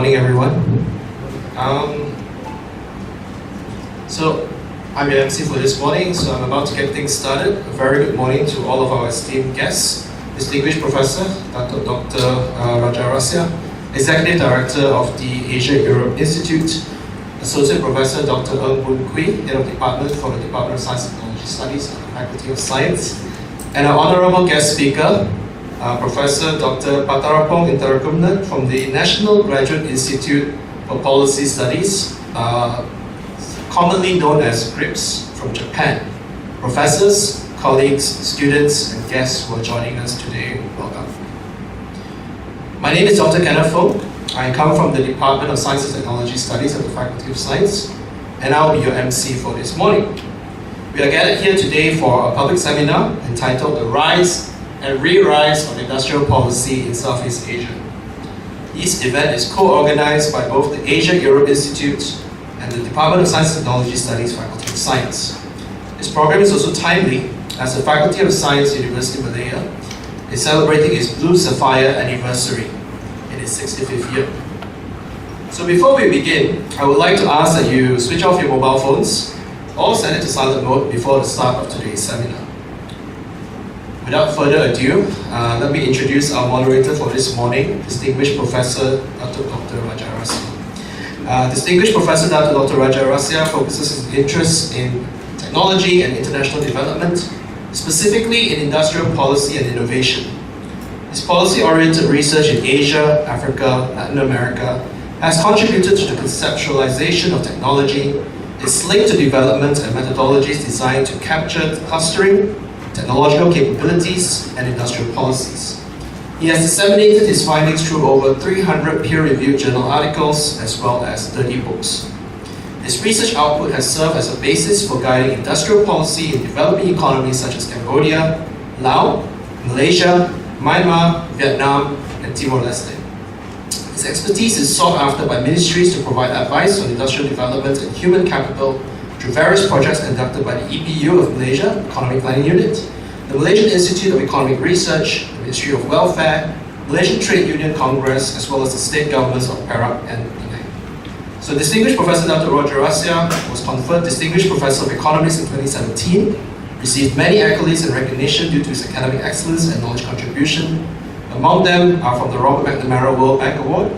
morning, everyone. So I'm your MC for this morning, so I'm about to get things started. A very good morning to all of our esteemed guests, distinguished Professor Dato Dr. Rajah, Executive Director of the Asia-Europe Institute, Associate Professor Dr. Ng Boon Kui, Head of Department for the Department of Science and Technology Studies at the Faculty of Science, and our honorable guest speaker, Professor Dr. Patarapong Intarakumnerd from the National Graduate Institute for Policy Studies, commonly known as GRIPS, from Japan. Professors, colleagues, students, and guests who are joining us today, welcome. My name is Dr. Kenneth Fong. I come from the Department of Science and Technology Studies at the Faculty of Science, and I'll be your MC for this morning. We are gathered here today for a public seminar entitled The Rise and Rerise of Industrial Policy in Southeast Asia. This event is co-organized by both the Asia-Europe Institute and the Department of Science and Technology Studies Faculty of Science. This program is also timely as the Faculty of Science, Universiti Malaya, is celebrating its Blue Sapphire anniversary in its 65th year. So before we begin, I would like to ask that you switch off your mobile phones or set it to silent mode before the start of today's seminar. Without further ado, let me introduce our moderator for this morning, distinguished Professor Dato Dr. Rasiah. Distinguished Professor Dato Dr. Rasiah focuses his interests in technology and international development, specifically in industrial policy and innovation. His policy-oriented research in Asia, Africa, Latin America has contributed to the conceptualization of technology. It's linked to development and methodologies designed to capture clustering, technological capabilities, and industrial policies. He has disseminated his findings through over 300 peer-reviewed journal articles, as well as 30 books. His research output has served as a basis for guiding industrial policy in developing economies such as Cambodia, Laos, Malaysia, Myanmar, Vietnam, and Timor-Leste. His expertise is sought after by ministries to provide advice on industrial development and human capital through various projects conducted by the EPU of Malaysia, Economic Planning Unit, the Malaysian Institute of Economic Research, the Ministry of Welfare, Malaysian Trade Union Congress, as well as the state governments of Perak and Penang. So distinguished Professor Dato Rasiah was conferred Distinguished Professor of Economics in 2017, received many accolades and recognition due to his academic excellence and knowledge contribution. Among them are from the Robert McNamara World Bank Award,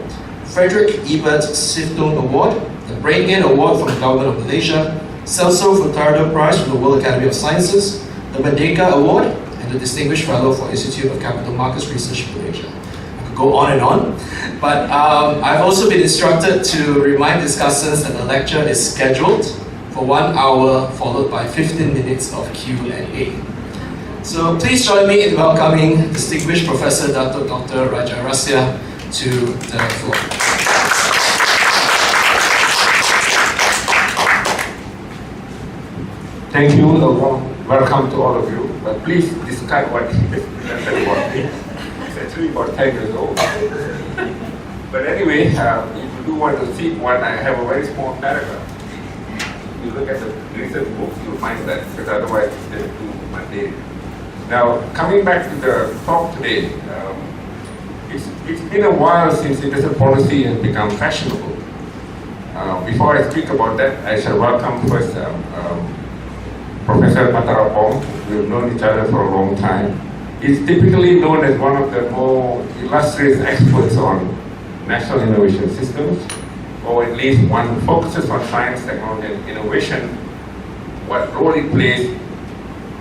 Frederick Ebert Siftung Award, the Brain Award from the Government of Malaysia, Celso Furtado Prize from the World Academy of Sciences, the Merdeka Award, and the Distinguished Fellow for Institute of Capital Markets Research Malaysia. I could go on and on, but I've also been instructed to remind discussants that the lecture is scheduled for 1 hour, followed by 15 minutes of Q&A. So please join me in welcoming distinguished Professor Dato Dr. Rasiah to the floor. Thank you. Welcome to all of you. But please discard what he presented about me. It's actually about 10 years old. But anyway, if you do want to see one, I have a very small paragraph. If you look at the research books, you'll find that, because otherwise it's too mundane. Now, coming back to the talk today, it's been a while since industrial policy has become fashionable. Before I speak about that, I shall welcome first Professor Patarapong. We've known each other for a long time. He's typically known as one of the more illustrious experts on national innovation systems, or at least one who focuses on science, technology, and innovation, what role it plays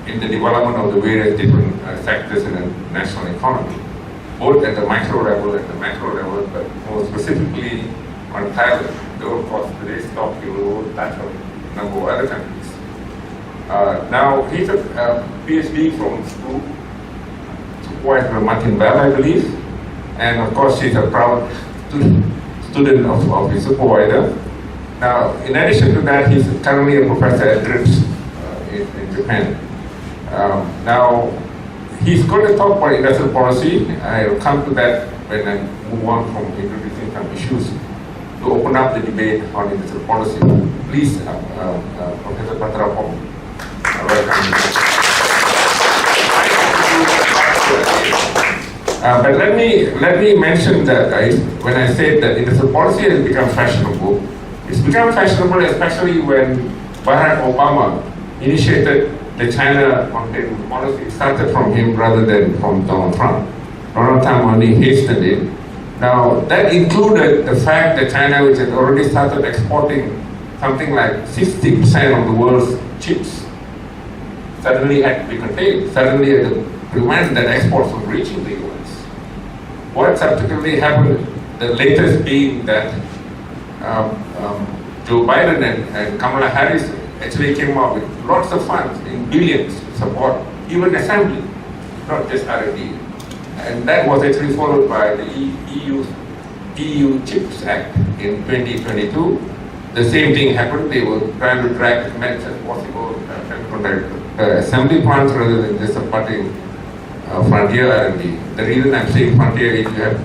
in the development of the various different sectors in the national economy, both at the micro level and the macro level, but more specifically on Thailand. Though, of course, today's talk will touch on a number of other countries. Now, he's a PhD from school, supervised by Martin Bell, I believe, and of course, she's a proud student of his supervisor. Now, in addition to that, he's currently a professor at GRIPS in Japan. Now, he's going to talk about industrial policy. I'll come to that when I move on from introducing some issues to open up the debate on industrial policy. Please, Professor Patarapong, welcome. But let me mention that, guys, when I said that industrial policy has become fashionable, it's become fashionable especially when Barack Obama initiated the China containment policy. It started from him rather than from Donald Trump. Donald Trump only hastened it. Now, that included the fact that China, which had already started exporting something like 60% of the world's chips, suddenly had to be contained. Suddenly had to prevent that exports from reaching the US. What subsequently happened, the latest being that Joe Biden and Kamala Harris actually came up with lots of funds in billions to support even assembly, not just R&D. And that was actually followed by the EU Chips Act in 2022. The same thing happened. They were trying to drag as much as possible assembly plants rather than just supporting frontier R&D. The reason I'm saying frontier is you have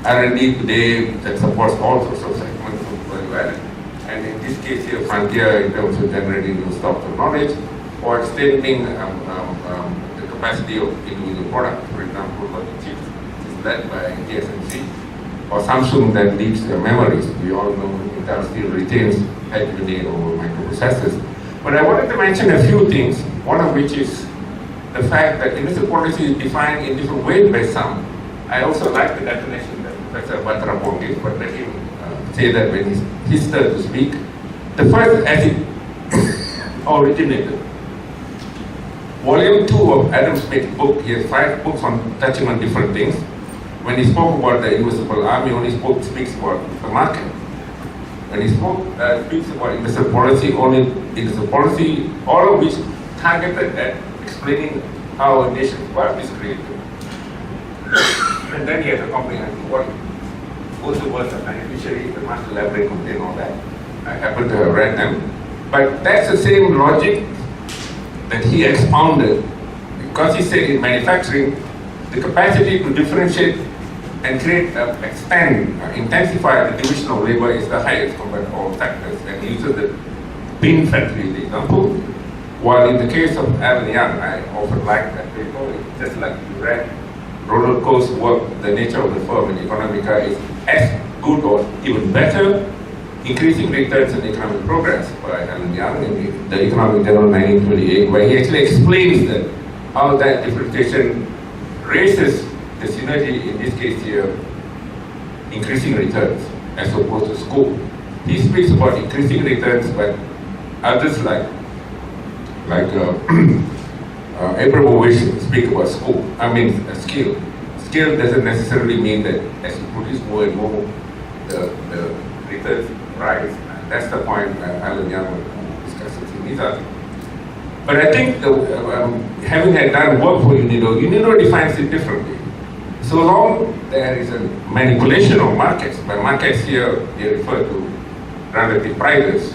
R&D today that supports all sorts of segments of value added. And in this case here, frontier in terms of generating new stocks of knowledge or extending the capacity of individual products. For example, for the chips is led by TSMC, or Samsung that leads memories. We all know Intel still retains hegemony over microprocessors. But I wanted to mention a few things, one of which is the fact that industrial policy is defined in different ways by some. I also like the definition that Professor Patarapong gave, but let him say that when it's his turn to speak. The first, as it originated. Volume 2 of Adam Smith's book, he has 5 books touching on different things. When he spoke about the invisible army, only speaks about the market. When he speaks about industrial policy, only industrial policy, all of which targeted at explaining how a nation's wealth is created. And then he has a comprehensive what both the words are beneficiaries, the master leverage contain all that. I happen to have read them. But that's the same logic that he expounded, because he said in manufacturing, the capacity to differentiate and create, expand, intensify the division of labor is the highest compared to all sectors. And he uses the pin factory as the example. While in the case of Alan Young, I often like that paper, it's just like you read Ronald Coe's work, The Nature of the Firm in Economica is as good or even better, Increasing Returns and Economic Progress by Alan Young in the Economic Journal 1928, where he actually explains that how that differentiation raises the synergy, in this case here, increasing returns as opposed to scope. He speaks about increasing returns, but others like Abramovich speak about scope. I mean skill. Skill doesn't necessarily mean that as you produce more and more, the returns rise. That's the point Alan Young discusses in his article. But I think having had done work for UNIDO defines it differently. So long there is a manipulation of markets, by markets here they refer to relative prices,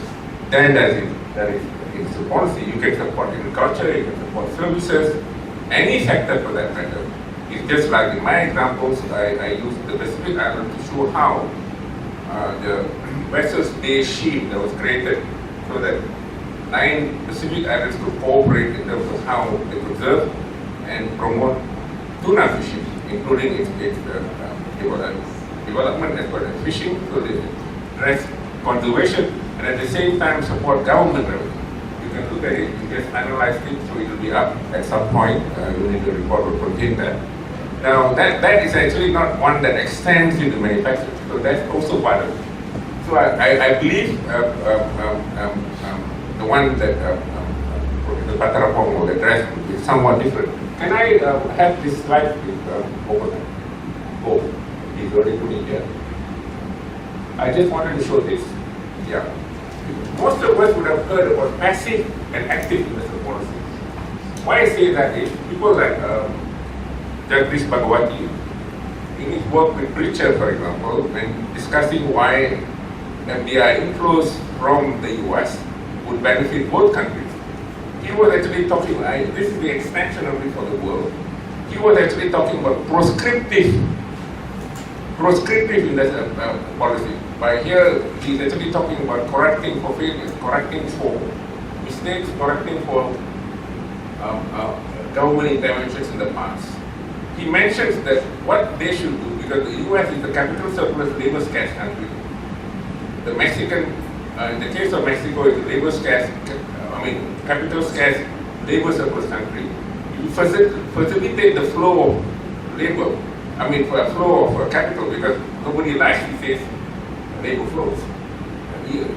then there is a policy. You can support agriculture, you can support services, any sector for that matter. It's just like in my examples, I use the Pacific Island to show how the Western Bay Scheme that was created so that 9 Pacific Islands could cooperate in terms of how they preserve and promote tuna fishing, including its development as well as fishing, so they address conservation and at the same time support government revenue. You can look at it, you just analyze it, so it will be up at some point. UNIDO report will contain that. Now, that is actually not one that extends into manufacturing, so that's also part of it. So I believe the one that the Patarapong will address is somewhat different. Can I have this slide with open? Oh, he's already put it here. I just wanted to show this. Yeah. Most of us would have heard about passive and active industrial policy. Why I say that is people like Jagdish Bhagwati, in his work with Richard, for example, when discussing why FDI inflows from the US would benefit both countries, he was actually talking, this is the extension of it for the world. He was actually talking about proscriptive industrial policy. By here, he's actually talking about correcting for failures, correcting for mistakes, correcting for government interventions in the past. he mentions that what they should do, because the US is the capital surplus labor scarce country. The Mexican, in the case of Mexico, is a labor scarce, capital scarce labor surplus country. You facilitate the flow of labor, for a flow of capital, because nobody likes to face labor flows.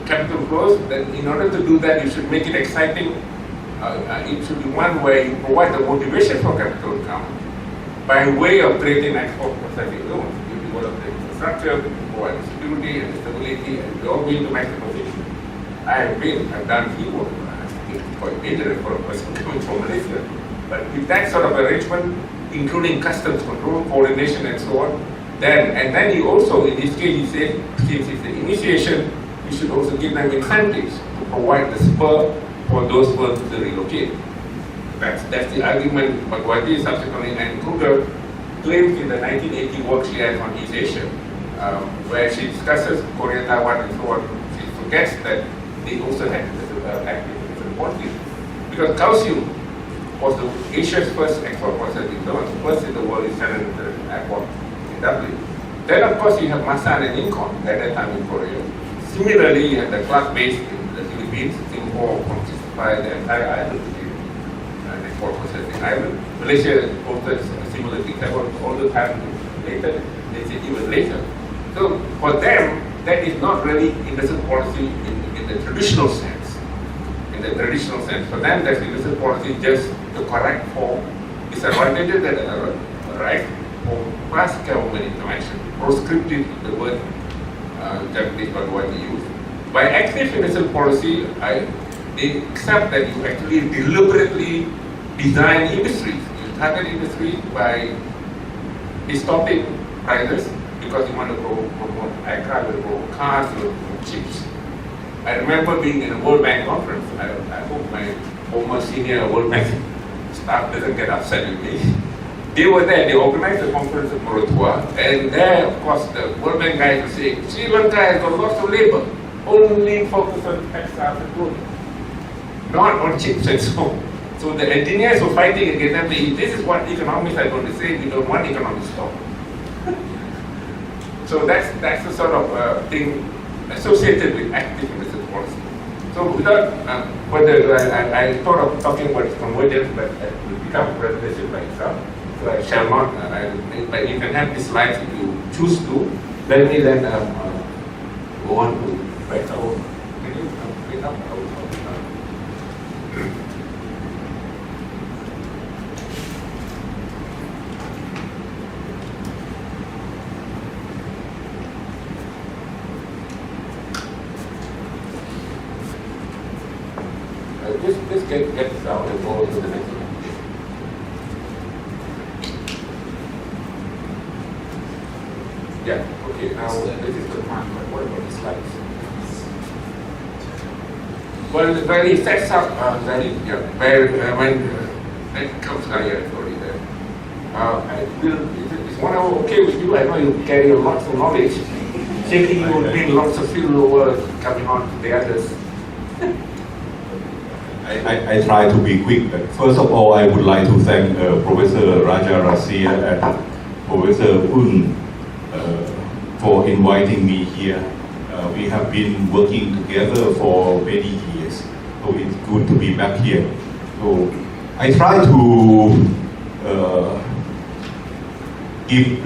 Capital flows, then in order to do that, you should make it exciting. It should be one where you provide the motivation for capital to come by way of creating export processing loans. You develop the infrastructure, provide security and stability, and we all go into Mexico City. I've done field work. It's quite dangerous for a person coming from Malaysia. But with that sort of arrangement, including customs control, coordination, and so on, then you also, in this case, he said, since it's the initiation, you should also give them incentives to provide the spur for those firms to relocate. That's the argument Bhagwati subsequently and Kruger claims in the 1980 work she has on East Asia, where she discusses Korea, Taiwan, and so on. She forgets that they also had active policies. Because calcium was Asia's first export processing zone, first in the world in San Airport in Dublin. Then, of course, you have Masan and Incon at that time in Korea. Similarly, you have the Clark base in the Philippines. Singapore consisted the entire island to be an export processing island. Malaysia also has similar things that were all the time later, they say even later. So for them, that is not really industrial policy in the traditional sense. In the traditional sense, for them, that's industrial policy just to correct for disadvantages that arise for past government intervention. Proscriptive, the word Japanese Bhagwati used. By active industrial policy, they accept that you actually deliberately design industries. You target industries by distorting prices because you want to promote aircraft, you promote cars, you promote chips. I remember being in a World Bank conference. I hope my former senior World Bank staff doesn't get upset with me. They were there, they organized a conference in Morotua, and there, of course, the World Bank guys were saying, Sri Lanka has got lots of labor, only focus on textiles and clothing, not on chips and so on. So the engineers were fighting against them, saying, this is what economists are going to say, we don't want economic stop. So that's the sort of thing associated with active industrial policy. So without further, I thought of talking about convergence, but it will become a presentation by itself. So I shall not, but you can have these slides if you choose to. Let me then go on to write our, can you pick up our just get this out and go to the next one. Yeah, okay, now this is the part, but what about the slides? Well, it sets up, when it comes here, sorry, there. Is 1 hour okay with you? I know you carry lots of knowledge. Thinking you would bring lots of field over coming on to the others. I try to be quick, but first of all, I would like to thank Professor Rajah, Rasiah, and Professor Un for inviting me here. We have been working together for many years, so it's good to be back here. So I try to give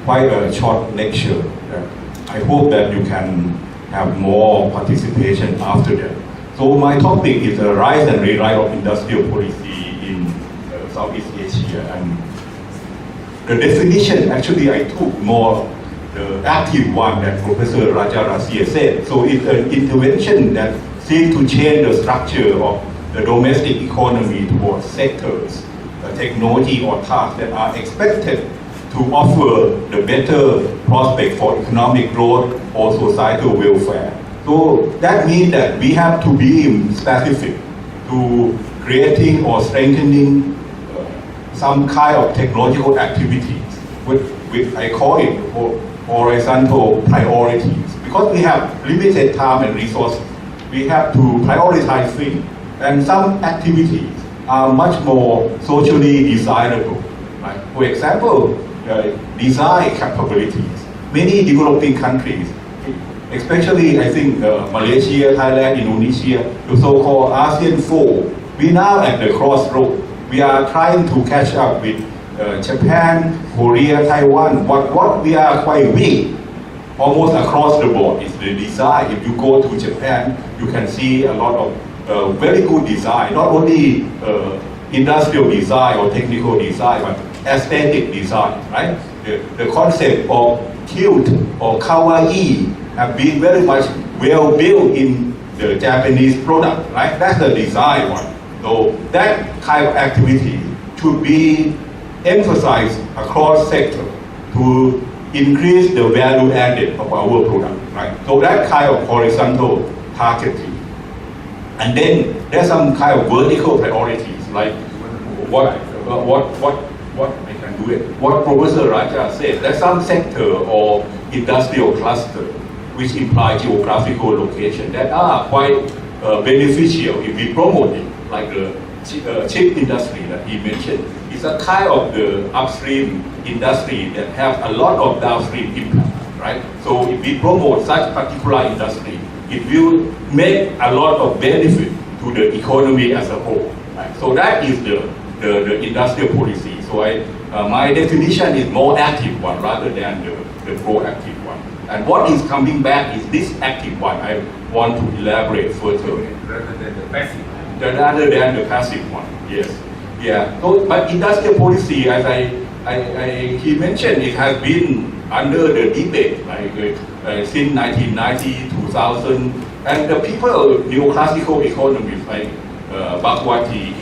quite a short lecture. I hope that you can have more participation after that. So my topic is the rise and rerise of industrial policy in Southeast Asia. And the definition, actually I took more the active one that Professor Rajah Rasiah said. So it's an intervention that seeks to change the structure of the domestic economy towards sectors, technology or tasks that are expected to offer the better prospect for economic growth or societal welfare. So that means that we have to be specific to creating or strengthening some kind of technological activities, which I call it horizontal priorities. Because we have limited time and resources, we have to prioritize things. And some activities are much more socially desirable Right? For example, design capabilities. Many developing countries, especially I think Malaysia, Thailand, Indonesia, the so-called ASEAN 4, we now at the crossroad. We are trying to catch up with Japan, Korea, Taiwan. What we are quite weak, almost across the board, is the design. If you go to Japan, you can see a lot of very good design, not only industrial design or technical design, but aesthetic design, right? The concept of cute or kawaii have been very much well built in the Japanese product, right? That's the design one. So that kind of activity should be emphasized across sector to increase the value added of our product, right? So that kind of horizontal targeting. And then there's some kind of vertical priorities, like what I can do it. What Professor Rajah said, there's some sector or industrial cluster which imply geographical location that are quite beneficial if we promote it, like the chip industry that he mentioned. It's a kind of the upstream industry that have a lot of downstream impact, right? So if we promote such particular industry, it will make a lot of benefit to the economy as a whole, right? So that is the industrial policy. So my definition is more active one rather than the proactive one. And what is coming back is this active one. I want to elaborate further. Rather than the passive. Rather than the passive one, yes. Yeah. So, but industrial policy, as he mentioned, it has been under the debate, like since 1990, 2000, and the people, neoclassical economists like Bhagwati,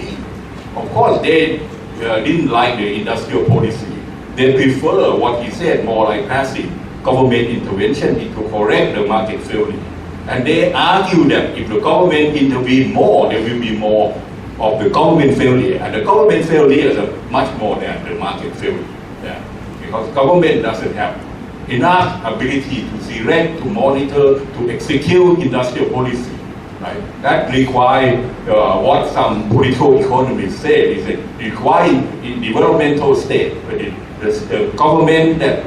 of course, they didn't like the industrial policy. They prefer what he said, more like passive government intervention to correct the market failure. And they argue that if the government intervene more, there will be more of the government failure. And the government failure is much more than the market failure. Yeah. Because government doesn't have enough ability to select, to monitor, to execute industrial policy. Right? That requires what some political economists say is that requiring in developmental state, the government that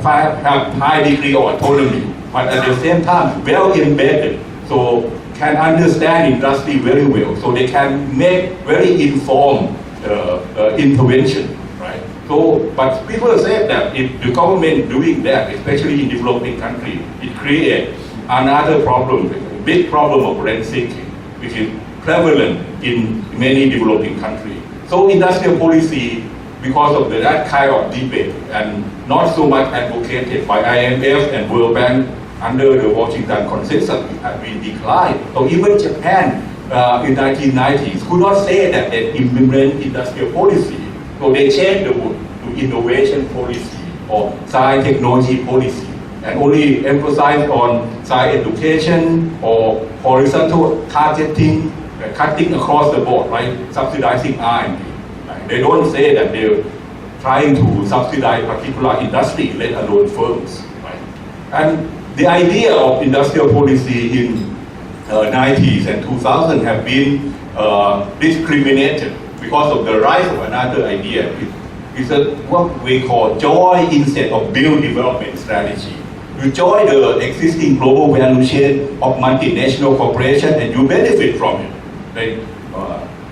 have high degree of autonomy, but at the same time well embedded, so can understand industry very well, so they can make very informed intervention, right? So, but people say that if the government doing that, especially in developing countries, it creates another problem, a big problem of rent seeking, which is prevalent in many developing countries. So industrial policy, because of that kind of debate and not so much advocated by IMF and World Bank under the Washington Consensus, has been declined. So even Japan in 1990s could not say that they implement industrial policy. So they changed the word to innovation policy or science technology policy, and only emphasize on science education or horizontal targeting, cutting across the board, right? Subsidizing R&D. Right? They don't say that they're trying to subsidize particular industry, let alone firms. Right? And the idea of industrial policy in 90s and 2000 have been discriminated because of the rise of another idea. It's what we call joy instead of build development strategy. You join the existing global value chain of multinational corporation and you benefit from it. Like,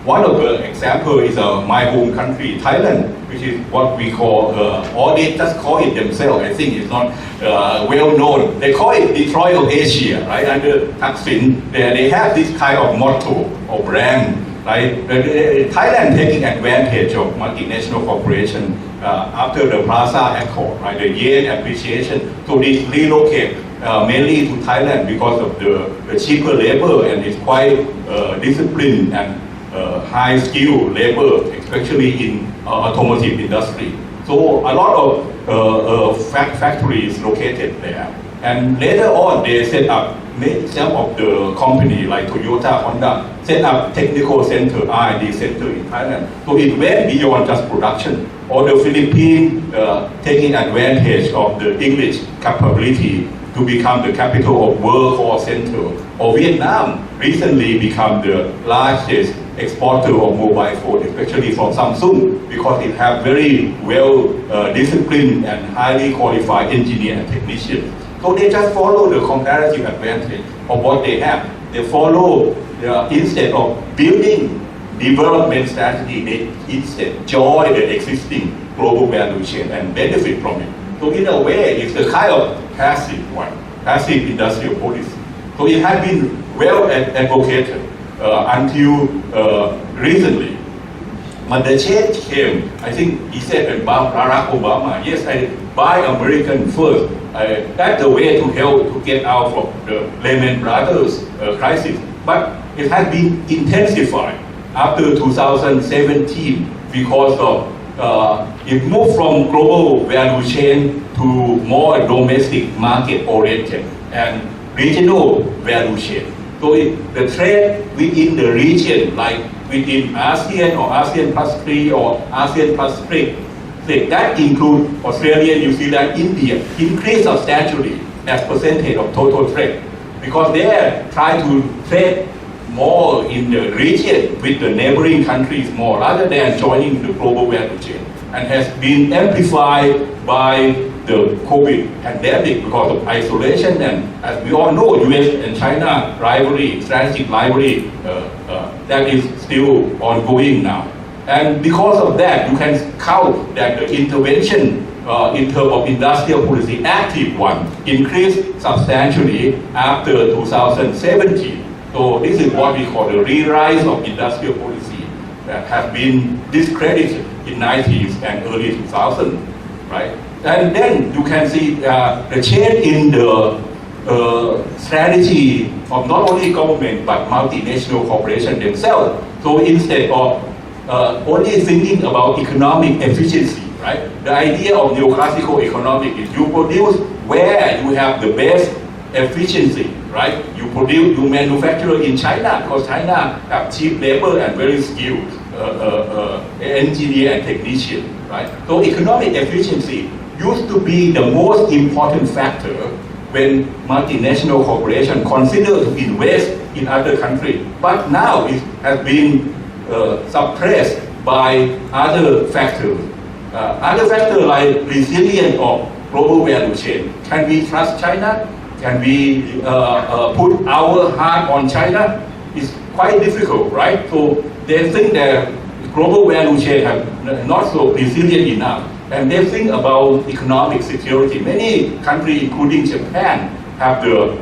one of the examples is my home country, Thailand, which is what we call, or they just call it themselves, I think it's not well known. They call it Detroit of Asia, right? Under Thaksin, they have this kind of motto or brand, right? Thailand taking advantage of multinational corporation after the Plaza Accord, right? The yen appreciation. So they relocate mainly to Thailand because of the cheaper labor and it's quite disciplined and high skilled labor, especially in automotive industry. So a lot of factories located there. And later on, they set up, some of the company like Toyota, Honda, set up technical center, R&D center in Thailand. So it went beyond just production. Or the Philippines taking advantage of the English capability to become the capital of World Call Center. Or Vietnam recently become the largest exporter of mobile phone, especially from Samsung, because it have very well disciplined and highly qualified engineer and technicians. So they just follow the comparative advantage of what they have. They follow, instead of building development strategy, they instead join the existing global value chain and benefit from it. So in a way, it's a kind of passive industrial policy. So it has been well advocated until recently. When the change came, I think he said about Barack Obama, yes, I buy American first. That's the way to help to get out from the Lehman Brothers crisis. But it has been intensified after 2017 because of it moved from global value chain to more domestic market oriented and regional value chain. So the trade within the region, like within ASEAN or ASEAN plus 3 or ASEAN plus 3, that include Australia, New Zealand, India, increase substantially as percentage of total trade because they are trying to trade more in the region with the neighboring countries more rather than joining the global value chain, and has been amplified by the COVID pandemic because of isolation, and as we all know, US and China rivalry, strategic rivalry, that is still ongoing now. And because of that, you can count that the intervention in terms of industrial policy, active one, increased substantially after 2017. So this is what we call the Rerise of industrial policy that has been discredited in 90s and early 2000s, right? And then you can see the change in the strategy of not only government but multinational corporations themselves. So instead of only thinking about economic efficiency, right? The idea of neoclassical economic is you produce where you have the best efficiency, right? You manufacture in China because China have cheap labor and very skilled engineer and technician, right? So economic efficiency used to be the most important factor when multinational corporations consider to invest in other countries. But now it has been suppressed by other factors. Other factors like resilience of global value chain. Can we trust China? Can we put our heart on China? It's quite difficult, right? So they think that global value chain have not so resilient enough. And they think about economic security. Many countries, including Japan, have the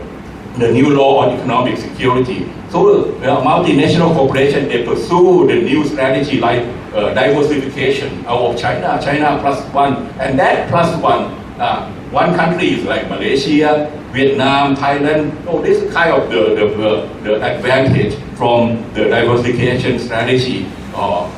new law on economic security. So multinational corporations, they pursue the new strategy like diversification out of China, China plus one. And that plus one country is like Malaysia, Vietnam, Thailand. So this is kind of the advantage from the diversification strategy of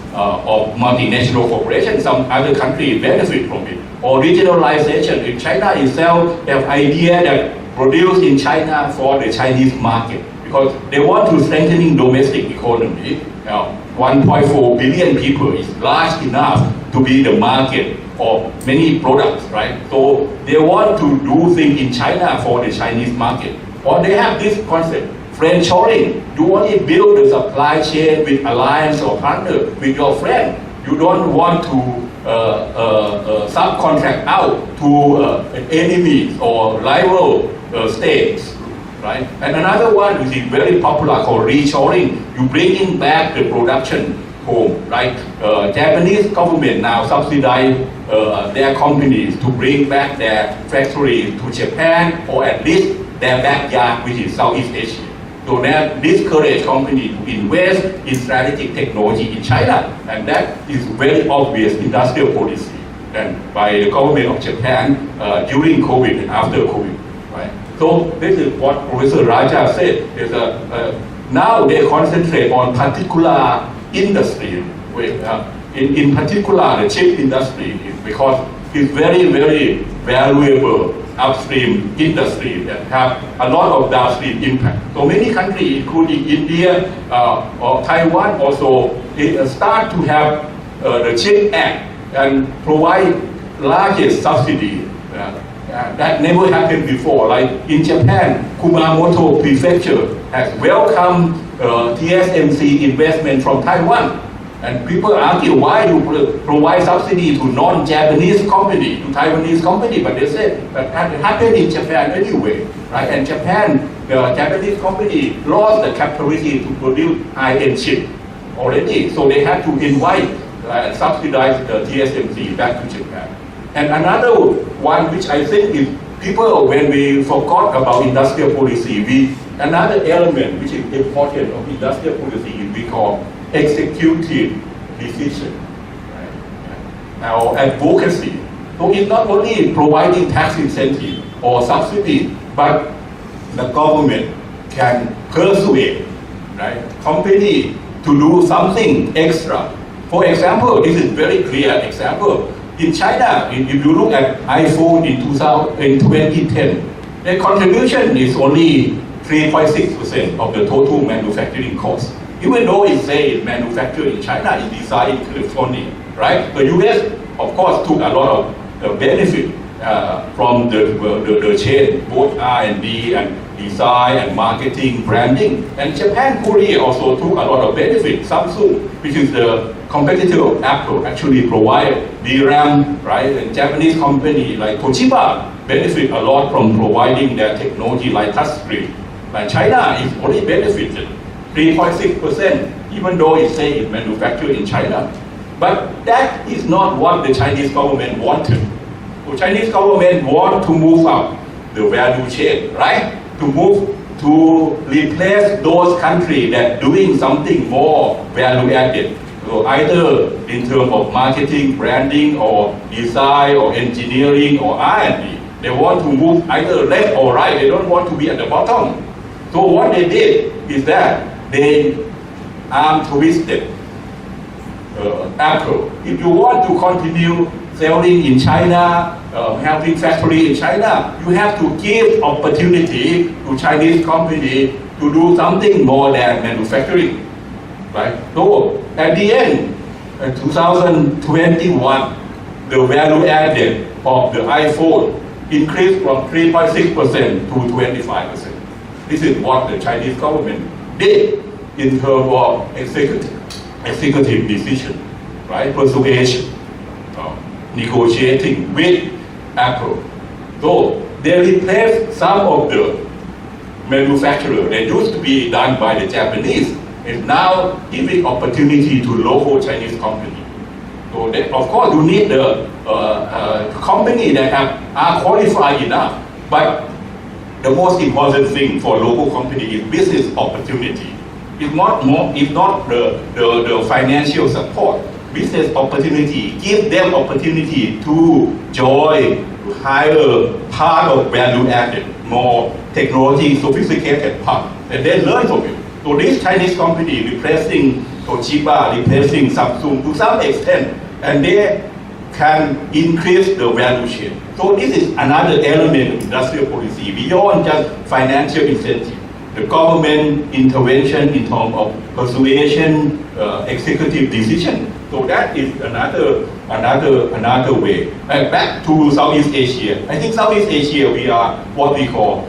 multinational corporations. Some other countries benefit from it. Or regionalization. In China itself, they have idea that produce in China for the Chinese market because they want to strengthening domestic economy. 1.4 billion people is large enough to be the market of many products, right? So they want to do things in China for the Chinese market. Or they have this concept, friendshoring. You only build the supply chain with alliance or partner with your friend. You don't want to subcontract out to enemies or rival states, right? And another one which is very popular called reshoring. You bringing back the production home, right? Japanese government now subsidize their companies to bring back their factories to Japan or at least their backyard, which is Southeast Asia. So they discourage companies to invest in strategic technology in China, and that is very obvious industrial policy and by the government of Japan during COVID and after COVID, right? So this is what Professor Rajah said. Now they concentrate on particular industry. In particular, the chip industry, because it's very, very valuable upstream industry that have a lot of downstream impact. So many countries, including India or Taiwan, also start to have the CHIP Act and provide largest subsidy. That never happened before. Like in Japan, Kumamoto Prefecture has welcomed TSMC investment from Taiwan. And people argue why you provide subsidy to non-Japanese company, to Taiwanese company, but they say that happened in Japan anyway, right? And Japanese company lost the capability to produce high-end chip already, so they had to invite and subsidize the TSMC back to Japan. And another one which I think is people, when we forgot about industrial policy, another element which is important of industrial policy is we call executive decision, right? Or advocacy. So it's not only providing tax incentive or subsidy, but the government can persuade, right, company to do something extra. For example, this is very clear example. In China, if you look at iPhone in 2010, their contribution is only 3.6% of the total manufacturing cost. Even though it says it's manufactured in China, it's designed in California, right? The US, of course, took a lot of benefit from the chain, both R&D and design and marketing, branding. And Japan, Korea also took a lot of benefit. Samsung, which is the competitor of Apple, actually provide DRAM, right? And Japanese company like Toshiba benefit a lot from providing their technology like touchscreen. But China is only benefited 3.6%, even though it says it's manufactured in China. But that is not what the Chinese government wanted. The Chinese government want to move up the value chain, right? To replace those countries that doing something more value added. So either in terms of marketing, branding, or design, or engineering, or R&D. They want to move either left or right. They don't want to be at the bottom. So what they did is that they twisted Apple. If you want to continue selling in China, having factory in China, you have to give opportunity to Chinese company to do something more than manufacturing, right? So at the end, in 2021, the value added of the iPhone increased from 3.6% to 25%. This is what the Chinese government did in terms of executive decision, right? Persuasion, negotiating with Apple. So they replaced some of the manufacturers that used to be done by the Japanese, is now giving opportunity to local Chinese company. So they, of course, you need the company that are qualified enough, but the most important thing for local company is business opportunity. It's not the financial support. Business opportunity, give them opportunity to join, to hire part of value added, more technology sophisticated part, and then learn from it. So this Chinese company replacing Toshiba, replacing Samsung to some extent, and they can increase the value chain. So this is another element of industrial policy beyond just financial incentive. The government intervention in terms of persuasion, executive decision. So that is another way. And back to Southeast Asia. I think Southeast Asia, we are what we call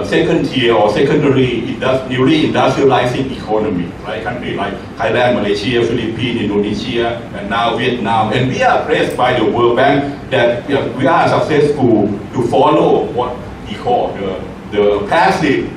second tier or secondary newly industrializing economy, right? Countries like Thailand, Malaysia, Philippines, Indonesia, and now Vietnam. And we are praised by the World Bank that we are successful to follow what we call the passive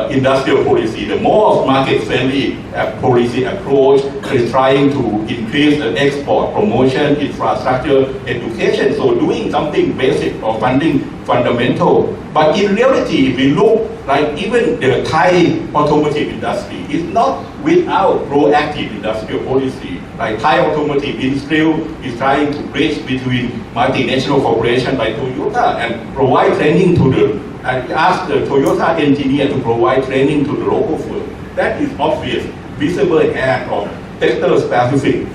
industrial policy, the more market-friendly policy approach is trying to increase the export, promotion, infrastructure, education. So doing something basic or fundamental. But in reality, if we look like even the Thai automotive industry is not without proactive industrial policy. Like Thai automotive industry is trying to bridge between multinational corporations like Toyota and provide training to I asked the Toyota engineer to provide training to the local firm. That is obvious, visible hand of sector-specific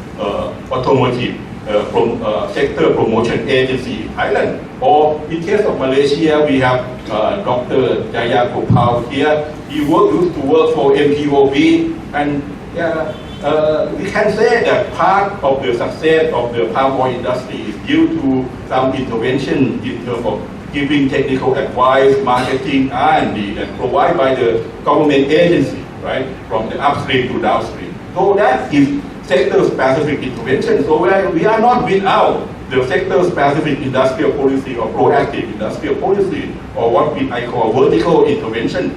automotive sector promotion agency in Thailand. Or in case of Malaysia, we have Dr. Jaya Gopal here. He used to work for MPOB, and we can say that part of the success of the palm oil industry is due to some intervention in terms of giving technical advice, marketing, R&D, and provided by the government agency. right? From the upstream to downstream. So that is sector-specific intervention. So we are not without the sector-specific industrial policy or proactive industrial policy, or what I call vertical intervention.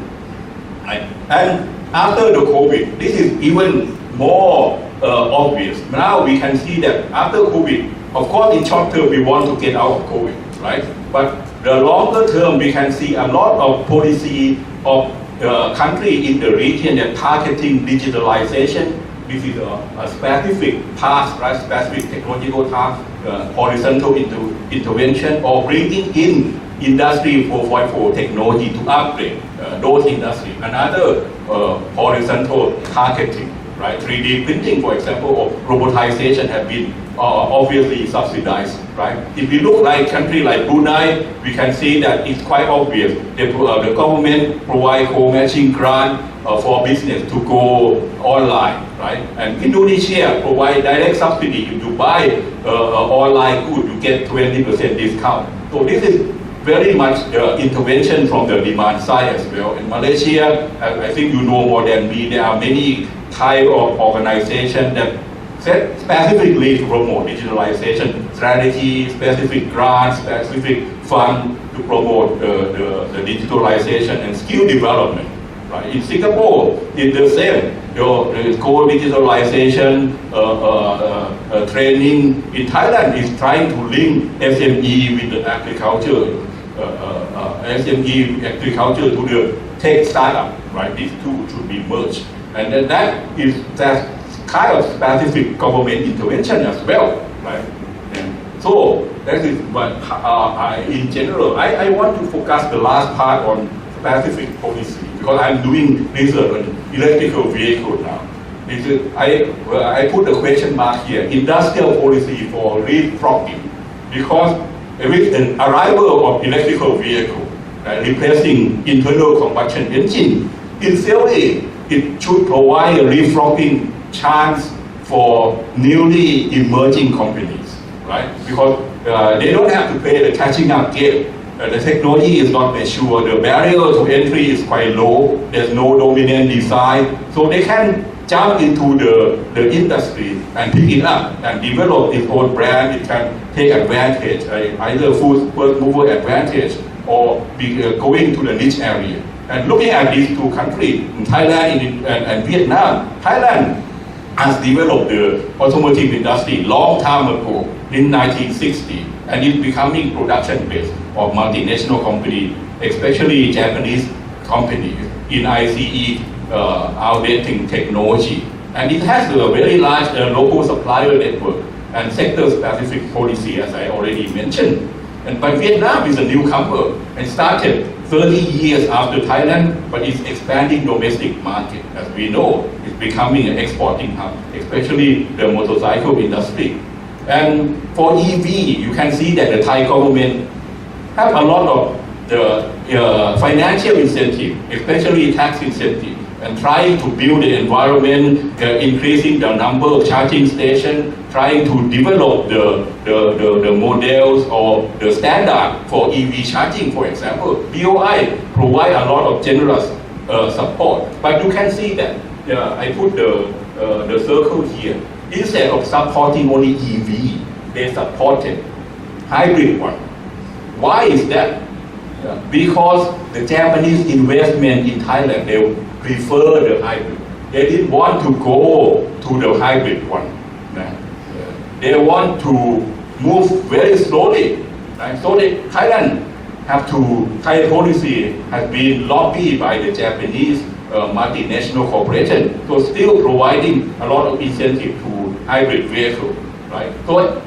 Right? And after the COVID, this is even more obvious. Now we can see that after COVID, of course in short term we want to get out of COVID, right? But the longer term we can see a lot of policy of country in the region that targeting digitalization. This is a specific task, right? Specific technological task, horizontal intervention, or bringing in Industry 4.4 technology to upgrade those industries. Another horizontal targeting, right? 3D printing, for example, or robotization have been obviously subsidized, right? If we look like country like Brunei, we can see that it's quite obvious. The government provide co-matching grant for business to go online, right? And Indonesia provide direct subsidy. If you buy online good, you get 20% discount. So this is very much intervention from the demand side as well. In Malaysia, I think you know more than me, there are many type of organizations that set specifically to promote digitalization strategy, specific grants, specific fund to promote the digitalization and skill development. Right? In Singapore, it's the same. The core digitalization training in Thailand is trying to link SME with the agriculture, SME agriculture to the tech startup. Right? These two should be merged, and then that kind of specific government intervention as well. Right? And so that is what in general. I want to focus the last part on specific policy, because I'm doing research on electrical vehicle now. I put a question mark here, industrial policy for leapfrogging, because with an arrival of electrical vehicle replacing internal combustion engine, in theory, it should provide a leapfrogging chance for newly emerging companies, right? Because they don't have to play the catching up game. The technology is not mature, the barrier to entry is quite low, there's no dominant design, so they can jump into the industry and pick it up and develop its own brand. It can take advantage, either first mover advantage or be going to the niche area. And looking at these two countries, in Thailand and Vietnam, Thailand has developed the automotive industry long time ago, in 1960, and it's becoming production based of multinational companies, especially Japanese companies in ICE outdating technology. And it has a very large local supplier network and sector-specific policy, as I already mentioned. But Vietnam is a newcomer and started 30 years after Thailand, but it's expanding domestic market. As we know, it's becoming an exporting hub, especially the motorcycle industry. And for EV, you can see that the Thai government have a lot of the financial incentive, especially tax incentive, and trying to build the environment, increasing the number of charging stations, trying to develop the models or the standard for EV charging, for example. BOI provide a lot of generous support, but you can see that I put the circle here. Instead of supporting only EV, they supported hybrid one. Why is that? Because the Japanese investment in Thailand, they prefer the hybrid. They didn't want to go to the hybrid one. They want to move very slowly. Right? So Thailand Thai policy has been lobbied by the Japanese multinational corporation, so still providing a lot of incentive to hybrid vehicle, right? So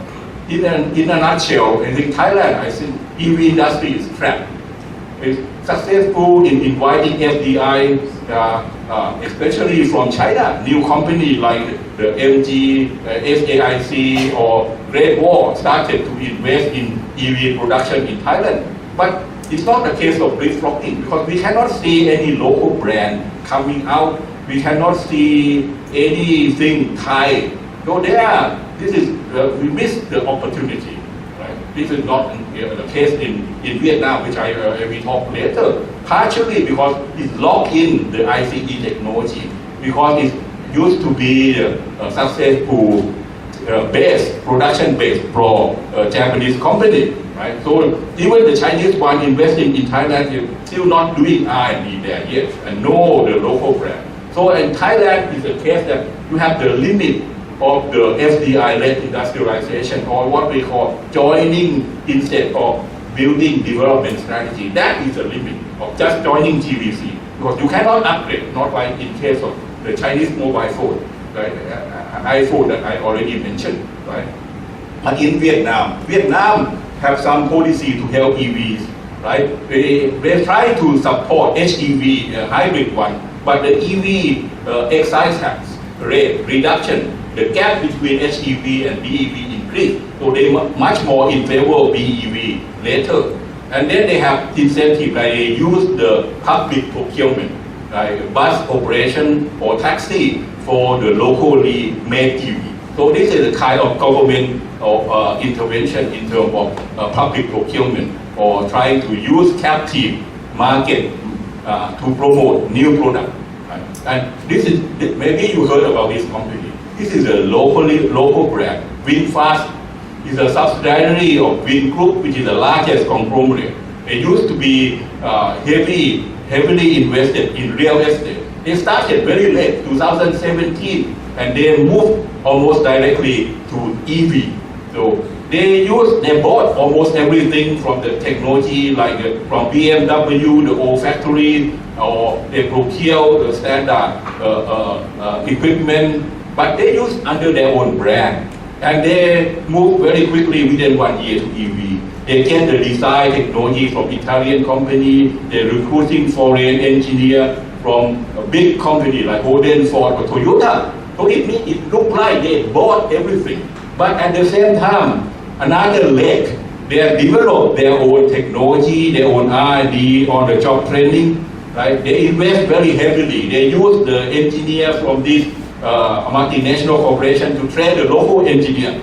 in a nutshell, I think Thailand, I think EV industry is trapped. It's successful in inviting FDI, especially from China, new company like the MG, SAIC or Great Wall started to invest in EV production in Thailand. But it's not the case of leapfrogging, because we cannot see any local brand coming out. We cannot see anything Thai. So we missed the opportunity, right? This is not the case in Vietnam, which I will talk later. Partially because it's locked in the ICT technology, because it used to be a successful production base for a Japanese company, right? So even the Chinese one investing in Thailand is still not doing R&D there yet, and know the local brand. So in Thailand is a case that you have the limit of the FDI-led industrialization, or what we call joining instead of building development strategy. That is a limit of just joining GVC, because you cannot upgrade, not like in case of the Chinese mobile phone, right? iPhone that I already mentioned, right? But in Vietnam have some policy to help EVs, right? They try to support HEV, hybrid one, but the EV excise tax rate reduction, the gap between HEV and BEV increased, so they much more in favor of BEV later. And then they have incentive, like they use the public procurement, like bus operation or taxi for the locally made EV. So this is a kind of government intervention in terms of public procurement, or trying to use captive market to promote new product. Right? And this is, maybe you heard about this company. This is a local brand. VinFast is a subsidiary of Vingroup, which is the largest conglomerate. It used to be heavily invested in real estate. They started very late, 2017, and they moved almost directly to EV. So they bought almost everything from the technology, like from BMW, the old factory, or they procure the standard equipment, but they use under their own brand. And they move very quickly within 1 year to EV. They get the design technology from Italian company, they're recruiting foreign engineer from a big company like Holden, Ford, or Toyota. So it looked like they bought everything. But at the same time, another leg, they have developed their own technology, their own R&D, on the job training, right? They invest very heavily. They use the engineers from this multinational corporation to train the local engineer.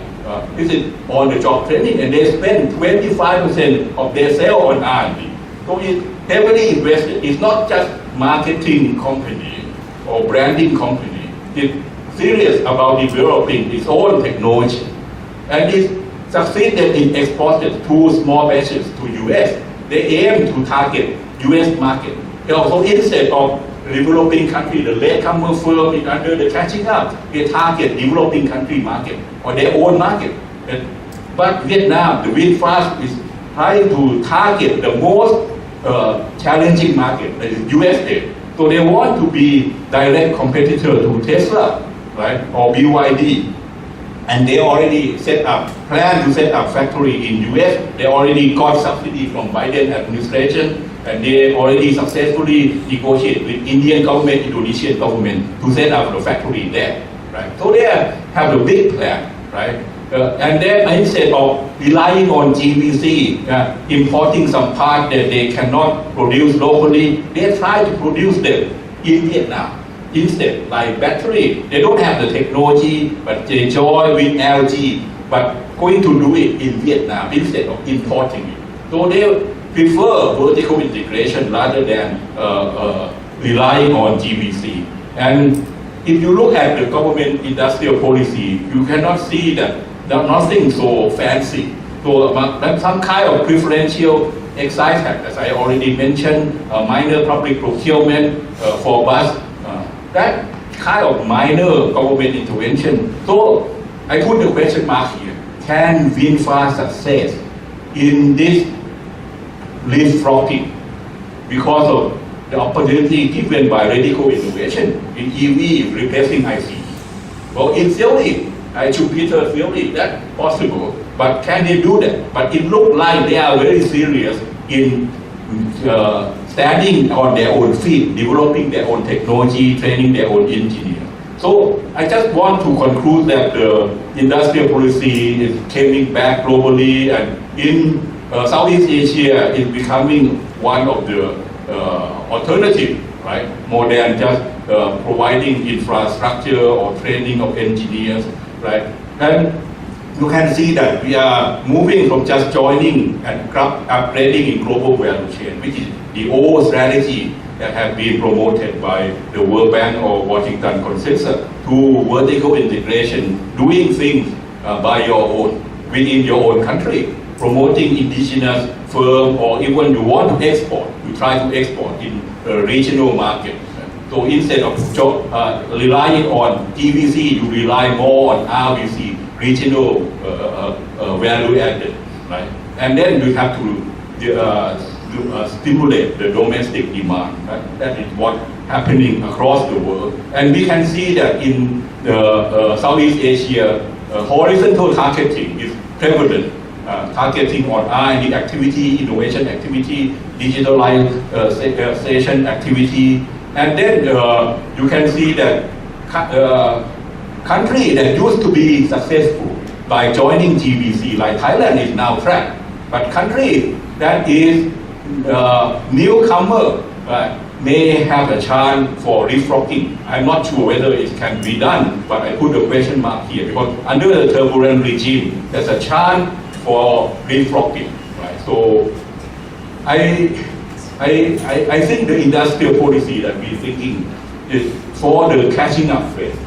This is on the job training, and they spend 25% of their sale on R&D. So it's heavily invested. It's not just marketing company or branding company. It's serious about developing its own technology. And it succeeded in exporting 2 small batches to US. They aim to target US market. So instead of developing country, the latecomer firm is under the catching up. They target developing country market or their own market. But Vietnam, the VinFast is trying to target the most challenging market, that is USA. So they want to be direct competitor to Tesla, right, or BYD. And they already plan to set up factory in US. They already got subsidy from Biden administration, and they already successfully negotiated with Indian government, Indonesian government to set up the factory there, right? So they have a big plan, right? And then instead of relying on GVC, importing some part that they cannot produce locally, they try to produce them in Vietnam. Instead, like battery, they don't have the technology, but they join with LG, but going to do it in Vietnam instead of importing it. So they prefer vertical integration rather than relying on GVC. And if you look at the government industrial policy, you cannot see that there's nothing so fancy. So some kind of preferential excise tax, as I already mentioned, minor public procurement for bus, that kind of minor government intervention. So I put the question mark here. Can VinFast success in this leapfrogging because of the opportunity given by radical innovation in EV replacing ICE? Well, in theory, Jupiter theory, that's possible, but can they do that? But it looks like they are very serious in standing on their own feet, developing their own technology, training their own engineers. So I just want to conclude that the industrial policy is coming back globally, and in Southeast Asia is becoming one of the alternatives, right? More than just providing infrastructure or training of engineers, right? And you can see that we are moving from just joining and upgrading in global value chain, which is the old strategy that have been promoted by the World Bank or Washington Consensus, to vertical integration, doing things by your own, within your own country, promoting indigenous firm, or even you want to export, you try to export in a regional market. So instead of relying on PVC, you rely more on RVC, regional value added, right? And then you have to stimulate the domestic demand. Right? That is what happening across the world. And we can see that in Southeast Asia, horizontal targeting is prevalent. Targeting on R&D activity, innovation activity, digitalization activity. And then you can see that country that used to be successful by joining GBC, like Thailand, is now trapped. But country that is newcomer may have a chance for leapfrogging. I'm not sure whether it can be done, but I put a question mark here, because under the turbulent regime, there's a chance for leapfrogging. Right? So I think the industrial policy that we're thinking is for the catching up phase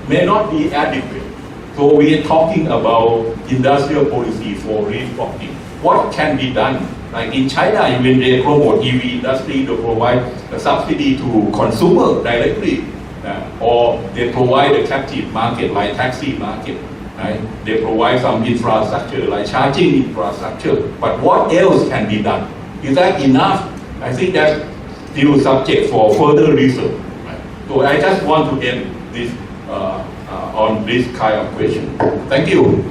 may not be adequate. So we are talking about industrial policy for leapfrogging. What can be done? Like in China, when they promote EV industry, they provide a subsidy to consumer directly, or they provide a captive market like taxi market. Right? They provide some infrastructure like charging infrastructure. But what else can be done? Is that enough? I think that's still subject for further research. Right? So I just want to end this on this kind of question. Thank you.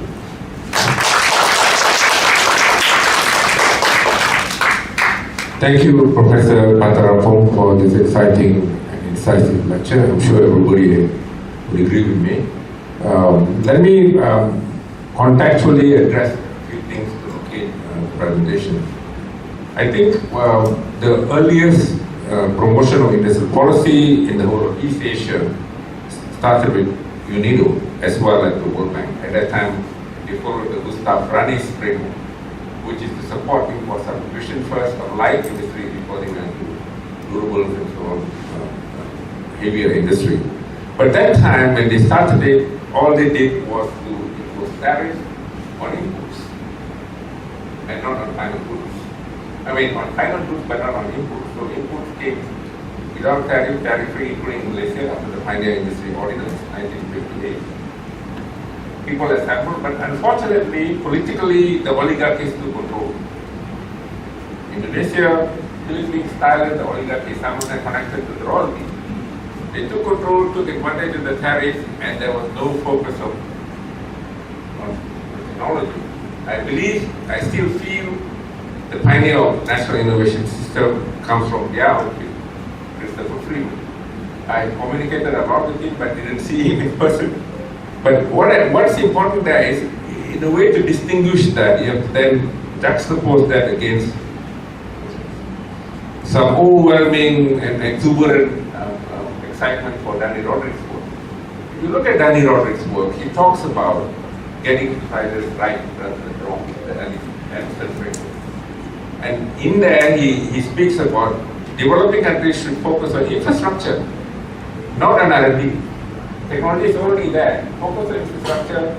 Thank you, Professor Patarapong, for this exciting and incisive lecture. I'm sure everybody will agree with me. Let me contextually address a few things to locate the presentation. I think the earliest promotion of industrial policy in the whole of East Asia started with UNIDO as well as the World Bank. At that time, they followed the Gustav Rani's framework, which is to support import substitution first of light industry before they went to durables and so on, heavier industry. But that time, when they started it, all they did was to impose tariffs on inputs and not on final goods. I mean, on final goods, but not on inputs. So inputs came without tariff, tariff-free, including Malaysia after the Pioneer Industry Ordinance, 1958. People assembled, but unfortunately, politically, the oligarchies took control. Indonesia, Philippines, Thailand, the oligarchies, some of them connected to the royalty. They took control, took advantage of the tariffs, and there was no focus on technology. I still feel the pioneer of national innovation system comes from the outfit, Christopher Freeman. I communicated about with him, but didn't see him in person. But what's important there is, in a way to distinguish that, you have to then juxtapose that against some overwhelming and exuberant excitement for Danny Roderick's work. If you look at Danny Roderick's work, he talks about getting prices right rather than wrong, the Amsterdam framework. And in there, he speaks about developing countries should focus on infrastructure, not on R&D. Technology is already there. Focus on infrastructure,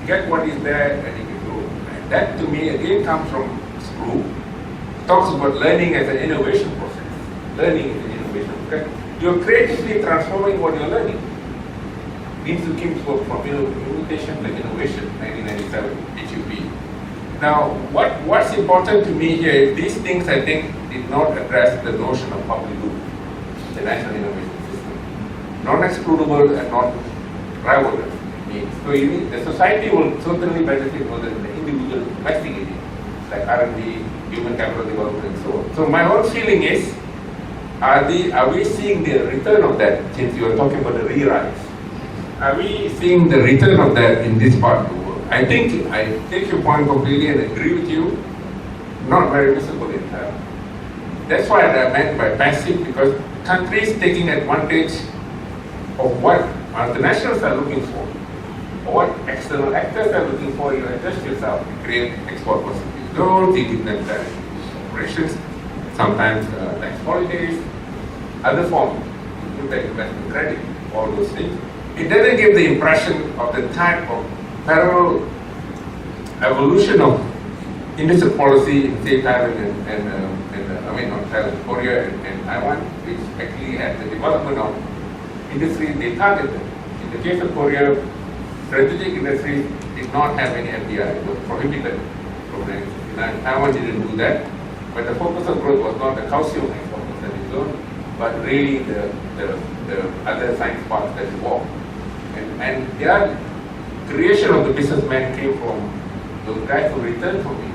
get what is there, and you can grow. And that, to me, again comes from school. Talks about learning as an innovation process. Learning is an innovation process. You're creatively transforming what you're learning. Dean Kim's work from imitation to innovation, 1997, HUB. Now, what's important to me here is these things, I think, did not address the notion of public good, the national innovation system. Non-excludable and not rivalrous means. So the society will certainly benefit more than the individual investing in it, like R&D, human capital development, and so on. So my own feeling is, are we seeing the return of that, since you are talking about the Rerise? Are we seeing the return of that in this part of the world? I think I take your point completely and agree with you, not very visible in Thailand. That's what I meant by passive, because countries taking advantage of what multinationals are looking for, or what external external actors are looking for, you adjust yourself, you create export possibility zones, you give them direct operations, sometimes tax holidays, other forms, including investment credit, all those things. It doesn't give the impression of the type of parallel evolution of industrial policy in say Thailand not Thailand, Korea and Taiwan, which actually had the development of industry they targeted. In the case of Korea, strategic industries did not have any FDI, it was prohibited from them. Taiwan didn't do that, but the focus of growth was not the calcium export percentage zone, but really the other science parts that evolved. And their creation of the businessmen came from those guys who returned from Europe.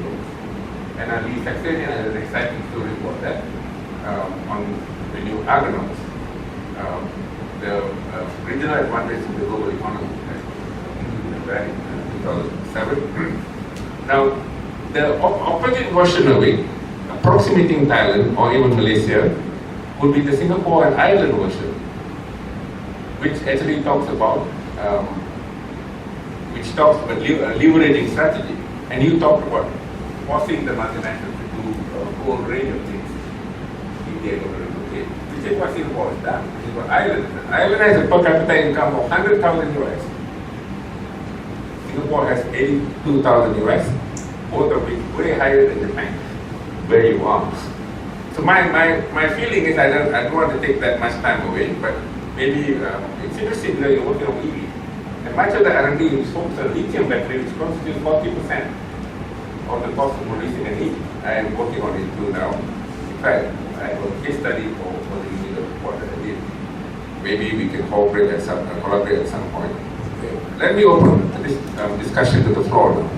And Lee Saxenian has an exciting story about that on the new Argonauts. The regional advantage in the global economy back in 2007. Now, the opposite version of it, approximating Thailand or even Malaysia, would be the Singapore and Ireland version, which actually talks about liberating strategy. And you talked about forcing the multinationals to do a whole range of things if they are going to relocate, which is what Singapore has done. Which is what Ireland has done. Ireland has a per capita income of 100,000 US. Singapore has 82,000 US, both of which way higher than Japan, where you are. So my feeling is I don't want to take that much time away, but maybe it's interesting that you're working on EV. And much of the R&D is focused on lithium battery, which constitutes 40% of the cost of producing an EV. I am working on it too now. In fact, I have a case study for the unit report that I did. Maybe we can collaborate at some point. Okay. Let me open this discussion to the floor now.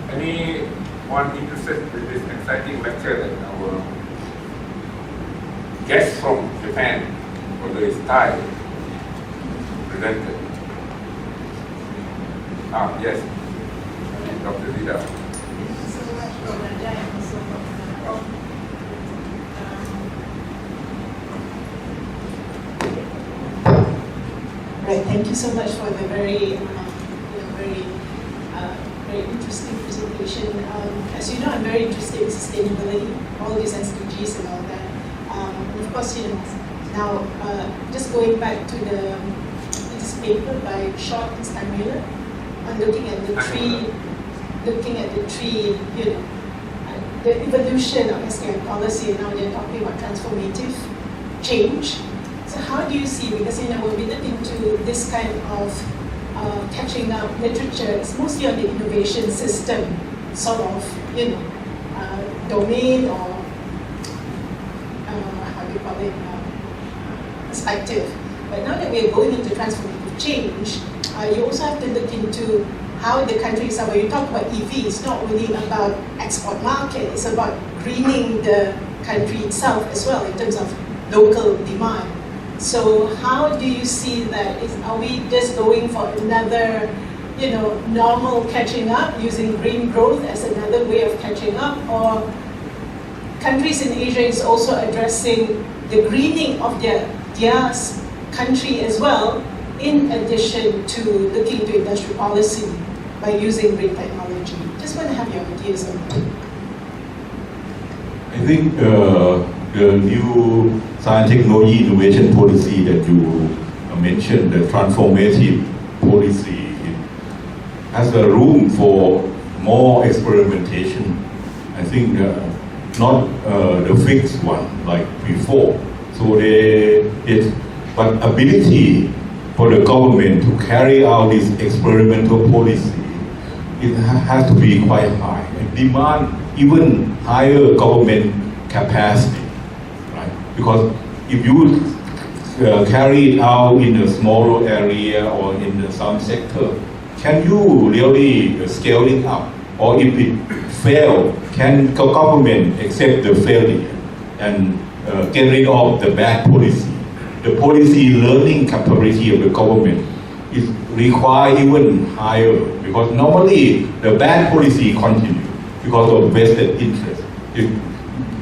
Anyone interested in this exciting lecture that our guest from Japan, although it's Thai, presented? Yes. Dr. Zida. Thank you so much for Rajah and also for Prof. Right, thank you so much for the very interesting presentation. As you know, I'm very interested in sustainability, all these SDGs and all that. And of course, now just going back to this paper by Short and Steinmiller on looking at the tree, the evolution of SDG policy, and now they're talking about transformative change. So how do you see, because when we look into this kind of catching up literature, it's mostly on the innovation system sort of, domain or perspective. But now that we are going into transformative change, you also have to look into how the countries are. When you talk about EV, it's not only about export market, it's about greening the country itself as well in terms of local demand. So how do you see that? Are we just going for another, normal catching up using green growth as another way of catching up, or countries in Asia is also addressing the greening of their country as well, in addition to looking to industrial policy by using green technology? Just want to have your ideas on that. I think the new science, technology, innovation policy that you mentioned, the transformative policy, has a room for more experimentation. I think not the fixed one like before. So but ability for the government to carry out this experimental policy, it has to be quite high and demand even higher government capacity, right? Because if you carry it out in a smaller area or in some sector, can you really scale it up? Or if it fails, can government accept the failure and get rid of the bad policy? The policy learning capability of the government is required even higher, because normally the bad policy continues because of vested interest. It's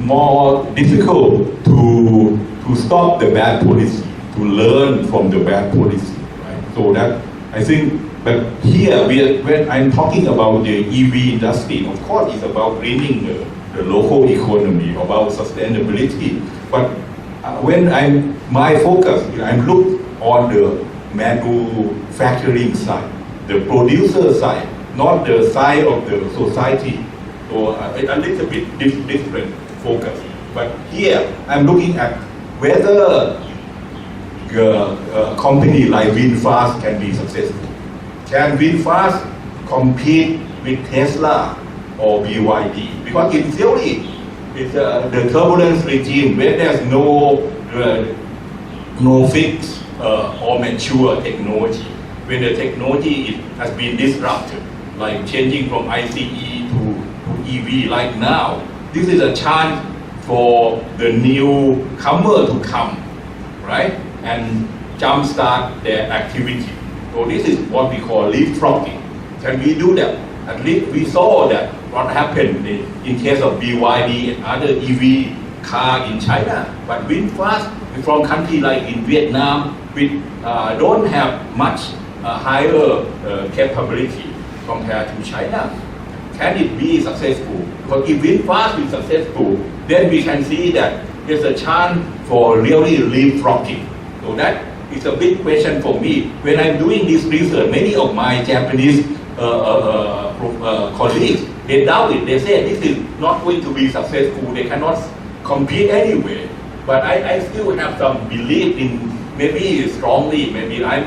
more difficult to stop the bad policy, to learn from the bad policy, right? So that I think, but here when I'm talking about the EV industry, of course, it's about greening the local economy, about sustainability. But when my focus, I'm look on the manufacturing side, the producer side, not the side of the society, or a little bit different focus. But here, I'm looking at whether a company like VinFast can be successful. Can VinFast compete with Tesla or BYD? Because in theory, it's the turbulence regime where there's no fixed or mature technology. When the technology has been disrupted, like changing from ICE to EV, like now, this is a chance for the newcomer to come, right? And jumpstart their activity. So this is what we call leapfrogging. Can we do that? At least we saw that what happened in case of BYD and other EV car in China. But VinFast from country like in Vietnam, we don't have much higher capability compared to China. Can it be successful? Because if VinFast is successful, then we can see that there's a chance for really leapfrogging. So that is a big question for me. When I'm doing this research, many of my Japanese colleagues, they doubt it. They say this is not going to be successful. They cannot compete anyway. But I still have some belief in, maybe strongly, maybe I'm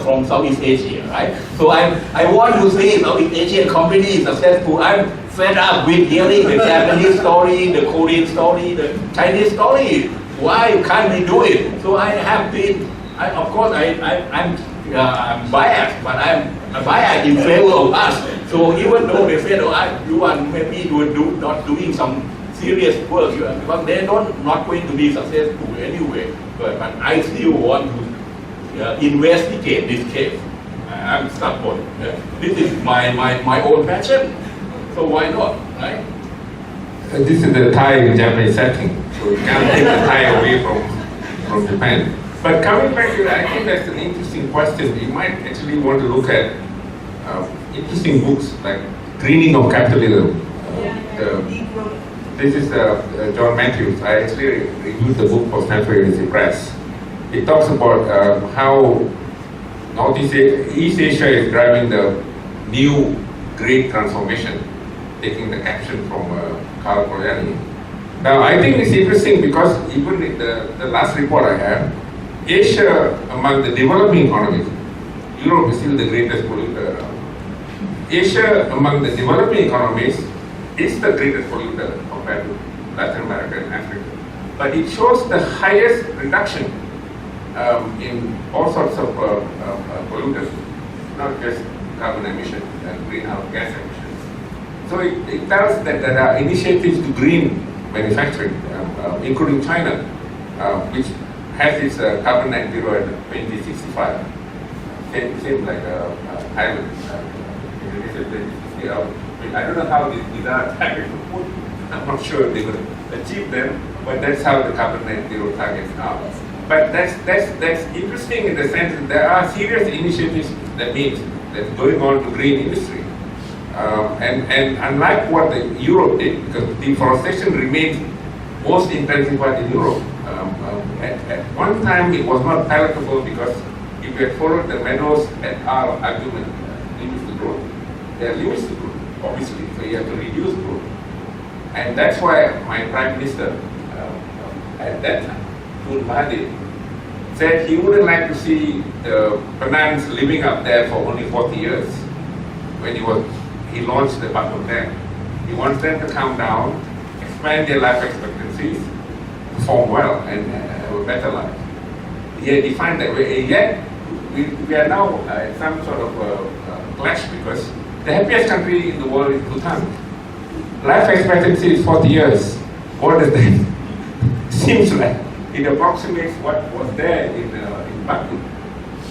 from Southeast Asia, right? So I want to see Southeast Asian companies successful. I'm fed up with hearing the Japanese story, the Korean story, the Chinese story. Why can't we do it? So I have been, of course, I'm biased, but I'm biased in favor of us. So even though they say, you are maybe not doing some serious work, because they're not going to be successful anyway. But I still want to investigate this case. I'm stubborn. This is my own passion. So why not, right? This is the Thai-Japanese setting, so you can't take the Thai away from Japan. But coming back to that, I think that's an interesting question. You might actually want to look at interesting books like Greening of Capitalism. This is John Matthews. I actually reviewed the book for Stanford University Press. It talks about how East Asia is driving the new great transformation, taking the caption from Carl Polanyi. Now, I think it's interesting because even in the last report I have, Asia among the developing economies, Europe is still the greatest polluter around. Asia among the developing economies is the greatest polluter compared to Latin America and Africa. But it shows the highest reduction in all sorts of pollutants, not just carbon emissions and greenhouse gas emissions. So it tells that there are initiatives to green manufacturing, including China, which has its carbon net zero at 2065. Same like Thailand. I don't know how these are targets. I'm not sure they're going to achieve them, but that's how the carbon net zero targets are. But that's interesting in the sense that there are serious initiatives that's going on to green industry. And unlike what Europe did, because deforestation remains most intensified in Europe. At one time it was not palatable because if you had followed the Meadows et al. Argument, limits to growth. There are limits to growth, obviously, so you have to reduce growth. And that's why my Prime Minister at that time, Tun Mahathir, said he wouldn't like to see the Penans living up there for only 40 years when he launched the Batok Dam. He wants them to come down, expand their life expectancies, perform well, and have a better life. He defined that way, and yet we are now in some sort of clash because the happiest country in the world is Bhutan. Life expectancy is 40 years. What does that seems like? It approximates what was there in Baku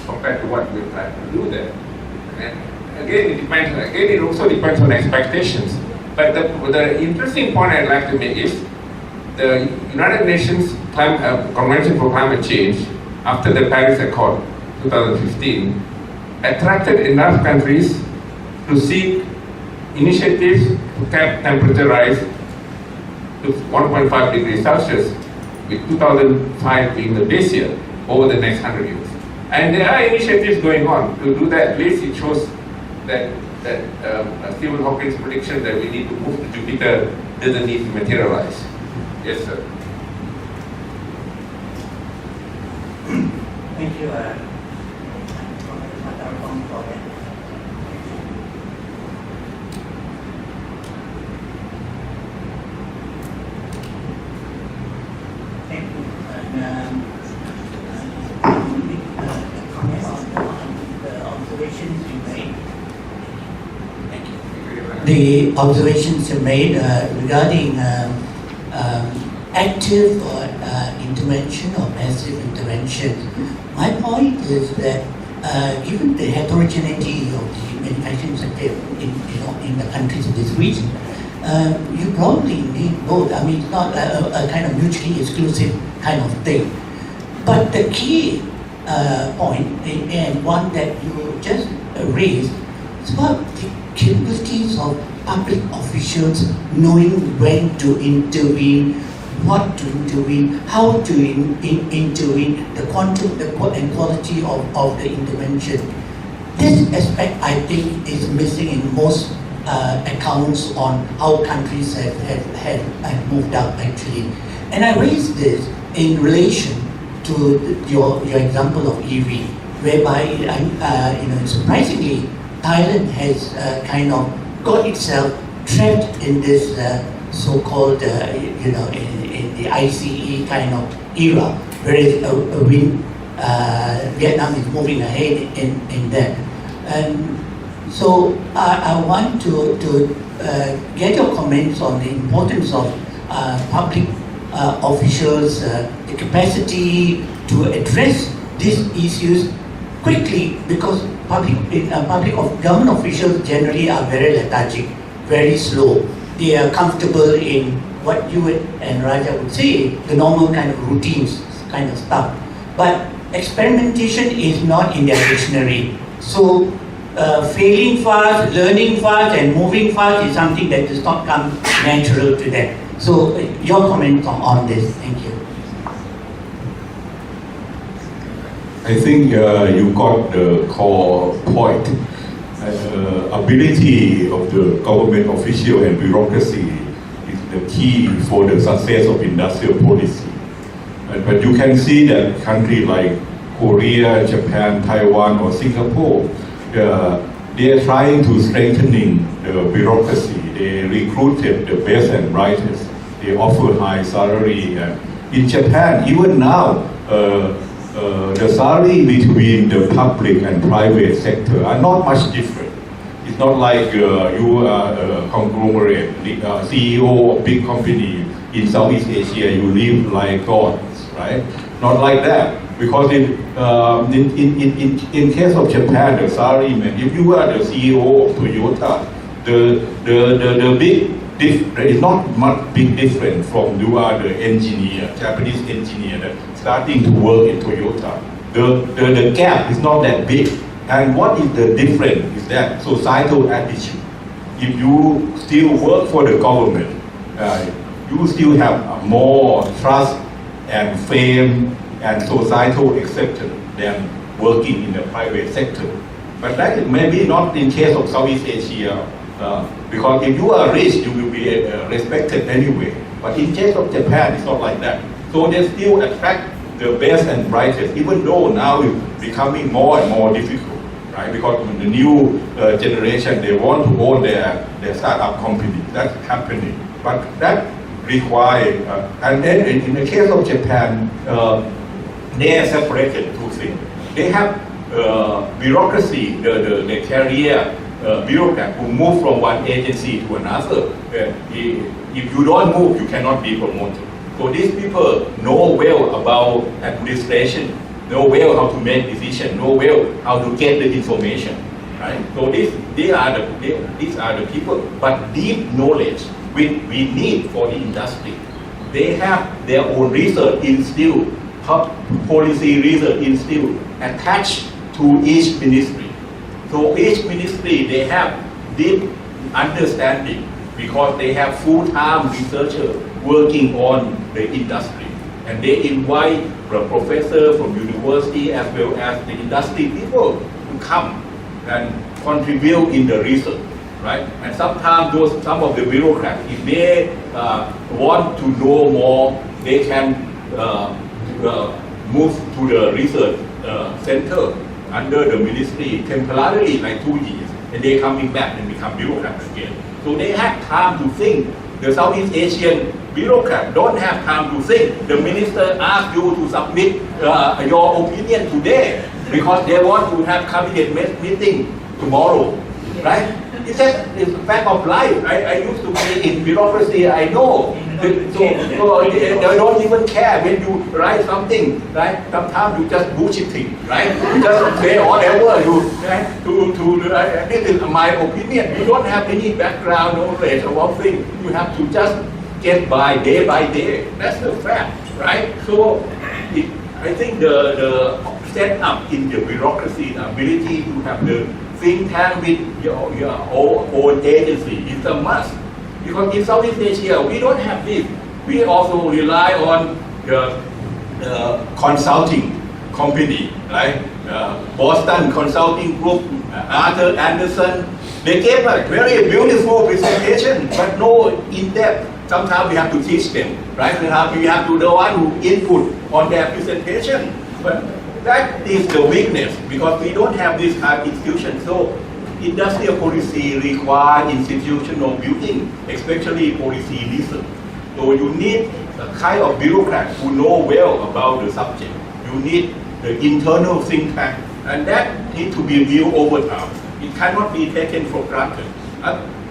compared to what we're trying to do there. And again, it depends. Again, it also depends on expectations. But the interesting point I'd like to make is the United Nations Convention for Climate Change, after the Paris Accord 2015, attracted enough countries to seek initiatives to cap temperature rise to 1.5 degrees Celsius, with 2005 being the base year, over the next 100 years. And there are initiatives going on to do that. At least it shows that Stephen Hawking's prediction that we need to move to Jupiter doesn't need to materialize. Yes, sir. Thank you, Patarapong, for that. Thank you. And, comment on the observations you made. Thank you. The observations you made regarding active or intervention or passive intervention. My point is that given the heterogeneity of the manufacturing sector in the countries of this region, you probably need both. I mean, it's not a kind of mutually exclusive kind of thing. But the key point, and one that you just raised, is about the capabilities of public officials knowing when to intervene, what to intervene, how to intervene, the quantum and quality of the intervention. This aspect, I think, is missing in most accounts on how countries have moved up, actually. And I raise this in relation to your example of EV, whereby, surprisingly, Thailand has kind of got itself trapped in this so-called, in the ICE kind of era, whereas Vietnam is moving ahead in that. And so I want to get your comments on the importance of public officials, the capacity to address these issues quickly, because government officials generally are very lethargic, very slow. They are comfortable in what you and Rajah would say, the normal kind of routines kind of stuff. But experimentation is not in their dictionary. So failing fast, learning fast, and moving fast is something that does not come natural to them. So your comments on this, thank you. I think you got the core point. Ability of the government official and bureaucracy is the key for the success of industrial policy. But you can see that countries like Korea, Japan, Taiwan, or Singapore, they are trying to strengthening the bureaucracy. They recruited the best and brightest. They offer high salary. In Japan, even now, the salary between the public and private sector are not much different. It's not like you are a conglomerate, CEO of big company in Southeast Asia, you live like gods, right? Not like that. Because in case of Japan, the salaryman, if you are the CEO of Toyota, the big there is not much big difference from you are the engineer, Japanese engineer that starting to work in Toyota. The gap is not that big. And what is the difference is that societal attitude. If you still work for the government, you still have more trust and fame and societal acceptance than working in the private sector. But that may be not in case of Southeast Asia, because if you are rich, you will be respected anyway. But in case of Japan, it's not like that. So they still attract the best and brightest, even though now it's becoming more and more difficult, right? Because the new generation, they want to own their startup company. That's happening. But that requires, and then in the case of Japan, they are separated two things. They have bureaucracy, the career bureaucrat who move from one agency to another. If you don't move, you cannot be promoted. So these people know well about administration, know well how to make decisions, know well how to get the information, right? So these are the people, but deep knowledge we need for the industry. They have their own research instilled, policy research instilled, attached to each ministry. So each ministry, they have deep understanding because they have full-time researchers working on the industry. And they invite the professor from university as well as the industry people to come and contribute in the research, right? And sometimes some of the bureaucrats, if they want to know more, they can move to the research center under the ministry temporarily, like 2 years, and they coming back and become bureaucrats again. So they have time to think. The Southeast Asian bureaucrats don't have time to think. The minister asks you to submit your opinion today because they want to have cabinet meeting tomorrow, right? It's a fact of life. I used to be in bureaucracy, I know. So they don't even care when you write something, right? Sometimes you just bullshitting, right? You just say whatever you, right? This is my opinion. You don't have any background knowledge about things. You have to just get by day. That's the fact, right? So I think the setup in the bureaucracy, the ability to have the think tank with your own agency is a must. Because in Southeast Asia, we don't have this. We also rely on the consulting company, right? Boston Consulting Group, Arthur Anderson. They gave a very beautiful presentation, but no in-depth. Sometimes we have to teach them, right? We have to the one who input on their presentation. But that is the weakness because we don't have this kind of institution. So industrial policy requires institutional building, especially policy research. So you need a kind of bureaucrat who know well about the subject. You need the internal think tank, and that needs to be built over time. It cannot be taken for granted.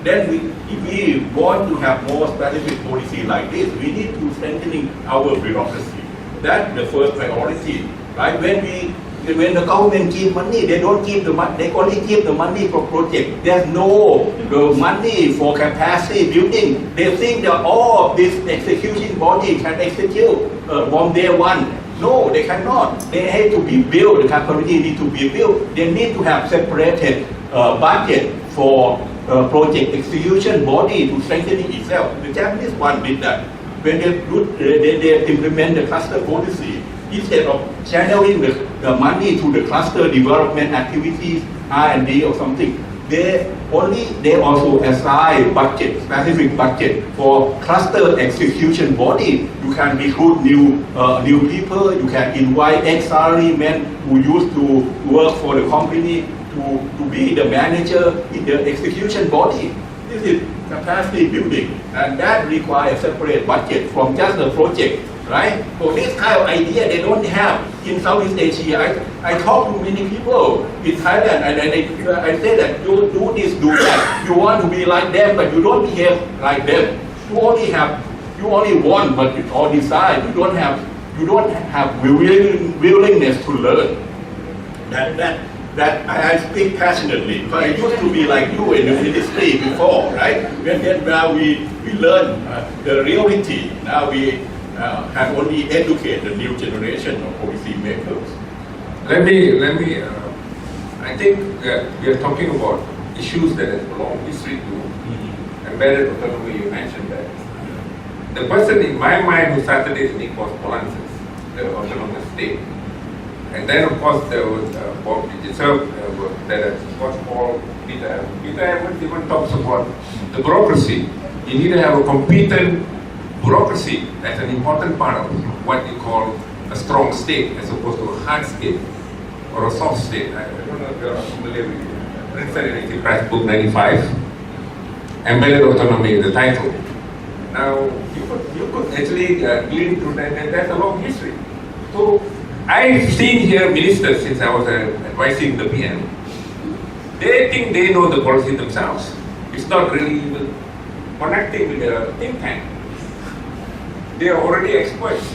Then if we want to have more specific policy like this, we need to strengthen our bureaucracy. That's the first priority, right? When the government give money, they don't give the money, they only give the money for project. There's no money for capacity building. They think that all of this execution body can execute from day one. No, they cannot. They have to be built, the capacity need to be built. They need to have separated budget for project execution body to strengthen itself. The Japanese one did that. When they implement the cluster policy, instead of channeling the money to the cluster development activities, R&D or something, they also assign budget, specific budget for cluster execution body. You can recruit new people, you can invite ex-salarymen who used to work for the company to be the manager in the execution body. This is capacity building, and that requires separate budget from just the project, right? So this kind of idea they don't have in Southeast Asia. I talk to many people in Thailand, and I say that you do this, do that. You want to be like them, but you don't behave like them. You only want, but you all decide. You don't have willingness to learn. That I speak passionately, because I used to be like you in the ministry before, right? Now we learn the reality. Now we have only educated the new generation of policy makers. Let me. I think that we are talking about issues that have a long history to embedded autonomy. You mentioned that. The person in my mind who started it was Polancis, the autonomous state. And then, of course, there was Bob Digital, that was called Peter. Peter Evans even talks about the bureaucracy. You need to have a competent bureaucracy. That's an important part of what you call a strong state as opposed to a hard state or a soft state. I don't know if you're familiar with it. Princeton in Press Book 95, Embedded Autonomy is the title. Now, you could actually glean through that, and that's a long history. So, I've seen here ministers since I was advising the PM. They think they know the policy themselves. It's not really even connecting with the think tank. They are already experts.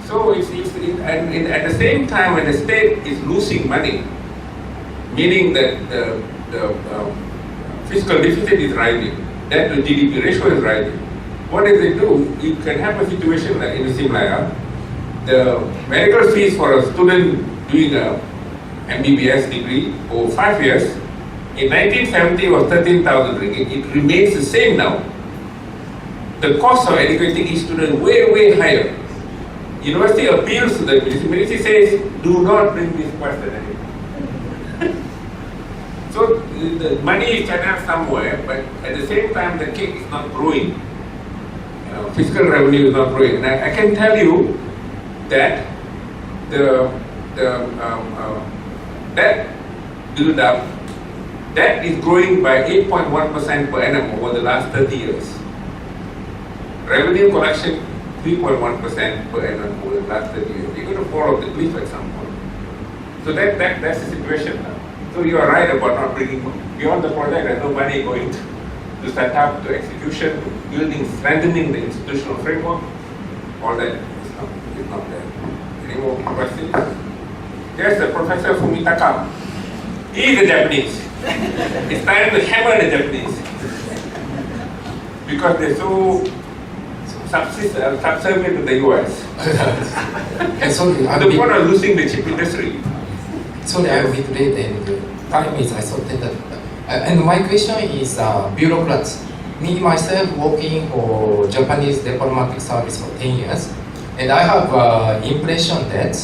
So at the same time when the state is losing money, meaning that the fiscal deficit is rising, that the GDP ratio is rising, what does it do? You can have a situation like in the Malaya. The medical fees for a student doing a MBBS degree over 5 years In 1970 it was 13,000 ringgit. It remains the same now. The cost of educating each student way higher. University appeals to the ministry says, do not bring this question anymore. So the money is channeled somewhere, but at the same time the cake is not growing. Fiscal revenue is not growing. And I can tell you that that build-up, that is growing by 8.1% per annum over the last 30 years. Revenue collection 3.1% per annum over the last 30 years. You're going to fall off the cliff at some point. So that's the situation now. So you are right about not bringing beyond the project. There's no money going to set up, to execution, to building, strengthening the institutional framework. All that is not there. Any more questions? Yes, the Professor Fumitaka. He is a Japanese. It's time to hammer the Japanese because they're so subservient to the US. And so The point of losing the chip industry. So I will be late and time is I thought that and my question is bureaucrats. Me myself working for Japanese diplomatic service for 10 years, and I have impression that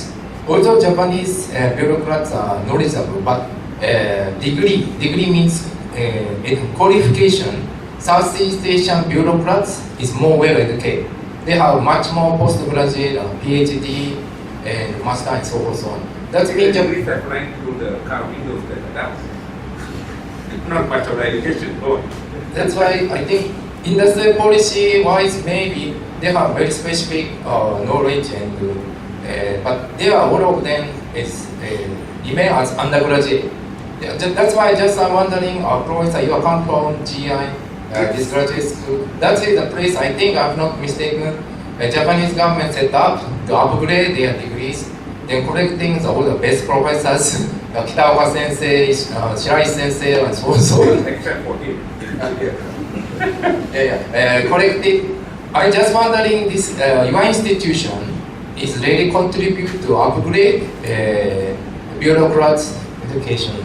although Japanese bureaucrats are knowledgeable, but degree means qualification. Southeast Asian bureaucrats is more well educated. They have much more postgraduate, PhD, and master and so on. That's mean Japanese are flying through the car windows that are down. Not much of education going. That's why I think industrial policy wise maybe they have very specific knowledge and but they are all of them is remain as undergraduate. That's why I'm wondering, Professor, you come from GI, this graduate school. That is the place I think I'm not mistaken. The Japanese government set up to upgrade their degrees, then collecting all the best professors, Kitaoka sensei, Shirai sensei, and so on. Except for him. Collected. I'm just wondering, this your institution is really contribute to upgrade bureaucrats' education.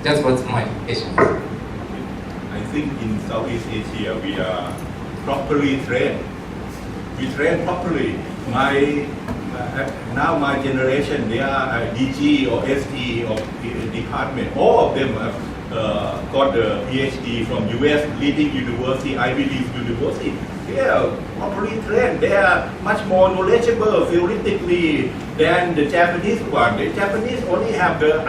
That's what my question. I think in Southeast Asia we are properly trained. We train properly. Now my generation, they are DG or ST or department. All of them have got a PhD from US leading university, Ivy League university. They are properly trained. They are much more knowledgeable theoretically than the Japanese one. The Japanese only have the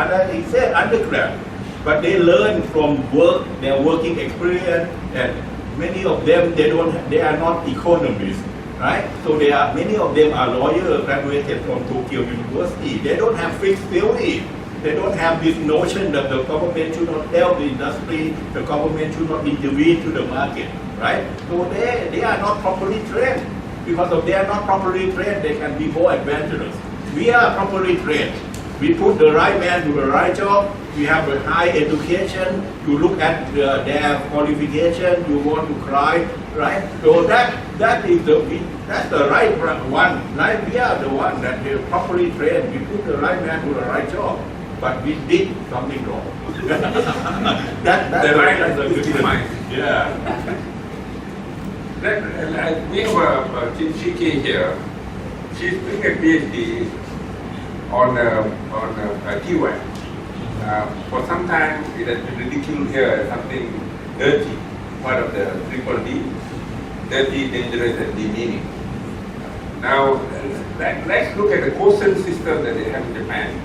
undergrad, but they learn from work, their working experience, and many of them they are not economists. Right? So many of them are lawyers graduated from Tokyo University. They don't have fixed theory. They don't have this notion that the government should not help the industry, the government should not intervene to the market. Right? So they are not properly trained. Because if they are not properly trained, they can be more adventurous. We are properly trained. We put the right man to the right job. We have a high education. You look at their qualification. You want to cry, right? So that's the right one. Right? We are the one that we properly trained. We put the right man to the right job, but we did something wrong. that's the right is a good mind. Yeah. We have a Shiki here. She's doing a PhD on TY. For some time, it has been ridiculed here as something dirty, part of the triple D, dirty, dangerous, and demeaning. Now, let's look at the course system that they have in Japan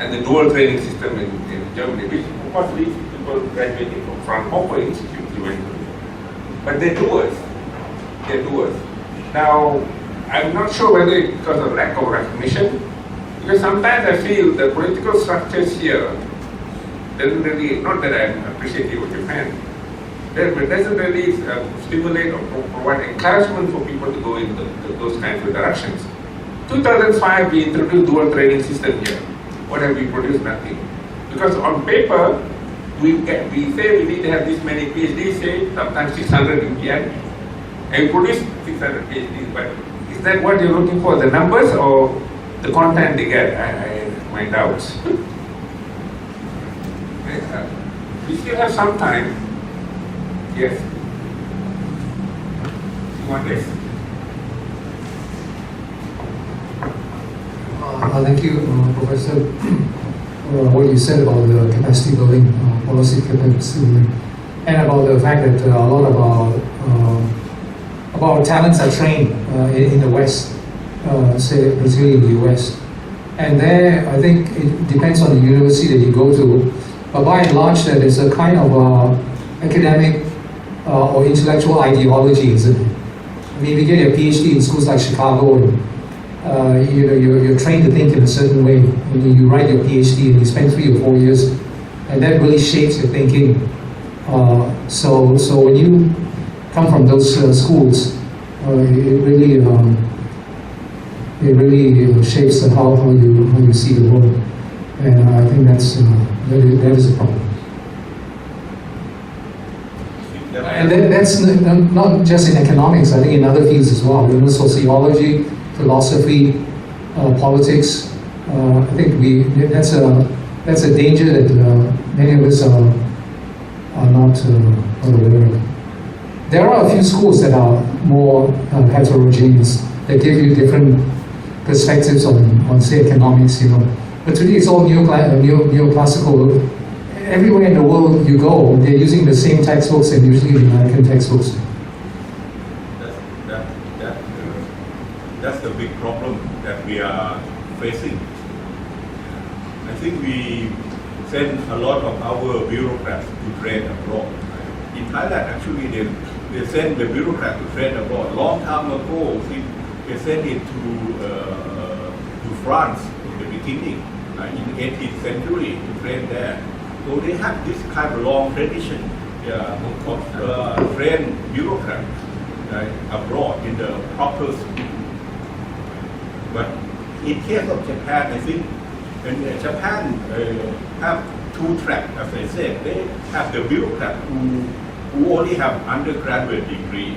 and the dual training system in Germany, which of course leads people graduating from Fraunhofer Institute eventually. But they're doers. They're doers. Now, I'm not sure whether it's because of lack of recognition, because sometimes I feel the political structures here doesn't really, not that I'm appreciative of Japan, but doesn't really stimulate or provide encouragement for people to go in those kinds of directions. 2005, we introduced dual training system here. What have we produced? Nothing. Because on paper, we say we need to have this many PhDs, say sometimes 600 in PhD, and we produce 600 PhDs, but is that what you're looking for, the numbers or the content they get? My doubts. We still have some time. Yes. You want this? Thank you, Professor, what you said about the capacity building, policy capacity building, and about the fact that a lot of our talents are trained in the West, say particularly in the US. And there, I think it depends on the university that you go to, but by and large, there is a kind of academic or intellectual ideology, isn't it? I mean, if you get your PhD in schools like Chicago, and you're trained to think in a certain way. You write your PhD and you spend 3 or 4 years, and that really shapes your thinking. So when you come from those schools, it really shapes how you see the world, and I think that is a problem. And that's not just in economics. I think in other fields as well. Sociology, philosophy, politics. I think that's a danger that many of us are not aware of. There are a few schools that are more heterogeneous, that give you different perspectives on say economics, But today it's all neoclassical. Everywhere in the world you go, they're using the same textbooks, and usually the American textbooks. That's the big problem that we are facing. I think we send a lot of our bureaucrats to train abroad. In Thailand, actually, they send the bureaucrats to train abroad. Long time ago, they sent it to France in the beginning, in the 18th century, to train there. So they have this kind of long tradition of trained bureaucrats abroad in the proper school. But in case of Japan, I think Japan have 2 tracks, as I said. They have the bureaucrats who only have undergraduate degree,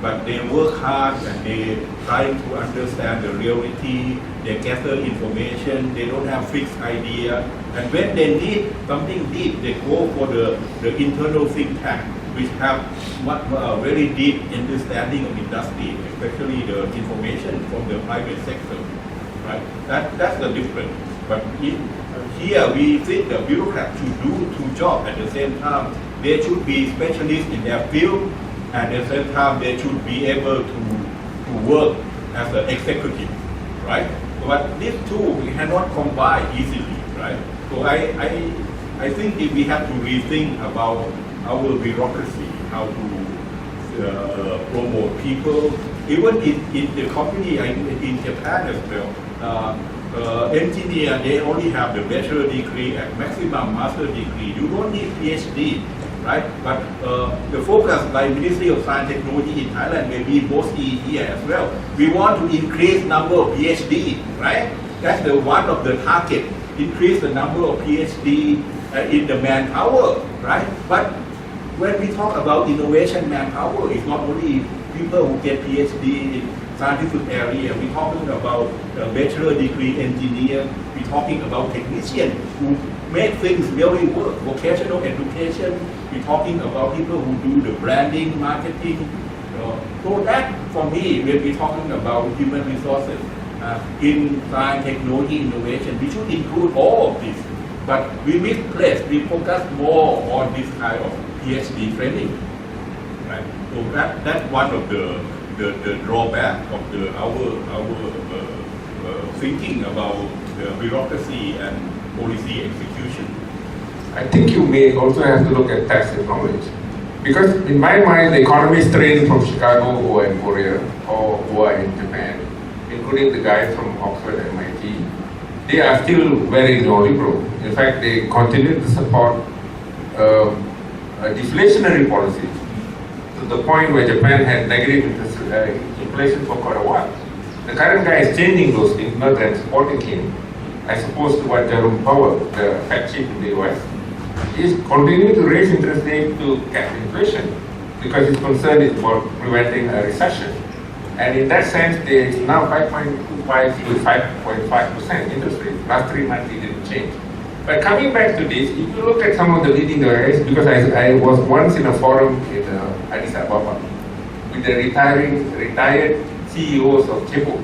but they work hard and they try to understand the reality, they gather information, they don't have fixed idea. And when they need something deep, they go for the internal think tank, which have very deep understanding of industry, especially the information from the private sector. Right? That's the difference. But here we think the bureaucrats should do 2 jobs at the same time. They should be specialists in their field, and at the same time they should be able to work as an executive, right? But these 2 we cannot combine easily, right? So I think if we have to rethink about our bureaucracy, how to promote people, even in the company in Japan as well. Engineer, they only have the bachelor degree and maximum master degree. You don't need PhD, right? But the focus, like Ministry of Science and Technology in Thailand, may be mostly here as well. We want to increase number of PhD, right? That's one of the target. Increase the number of PhD in the manpower, right? But when we talk about innovation manpower, it's not only people who get PhD in scientific area. We're talking about bachelor degree engineer. We're talking about technicians who make things really work. Vocational education. We're talking about people who do the branding, marketing. So that, for me, when we're talking about human resources in science, technology, innovation, we should include all of this. But we misplace. We focus more on this kind of PhD training. Right? So that's one of the drawback of our thinking about the bureaucracy and policy execution. I think you may also have to look at tacit knowledge. Because in my mind, the economists trained from Chicago who are in Korea or who are in Japan, including the guys from Oxford and MIT, they are still very neoliberal. In fact, they continue to support a deflationary policy to the point where Japan had negative inflation for quite a while. The current guy is changing those things, not than supporting him, as opposed to what Jerome Powell, the Fed chief in the US, is continuing to raise interest rates to cap inflation because his concern is about preventing a recession. And in that sense, it's now 5.25 to 5.5% interest rate. Last 3 months it didn't change. But coming back to this, if you look at some of the leading areas, because I was once in a forum in Addis Ababa with the retired CEOs of Cebu,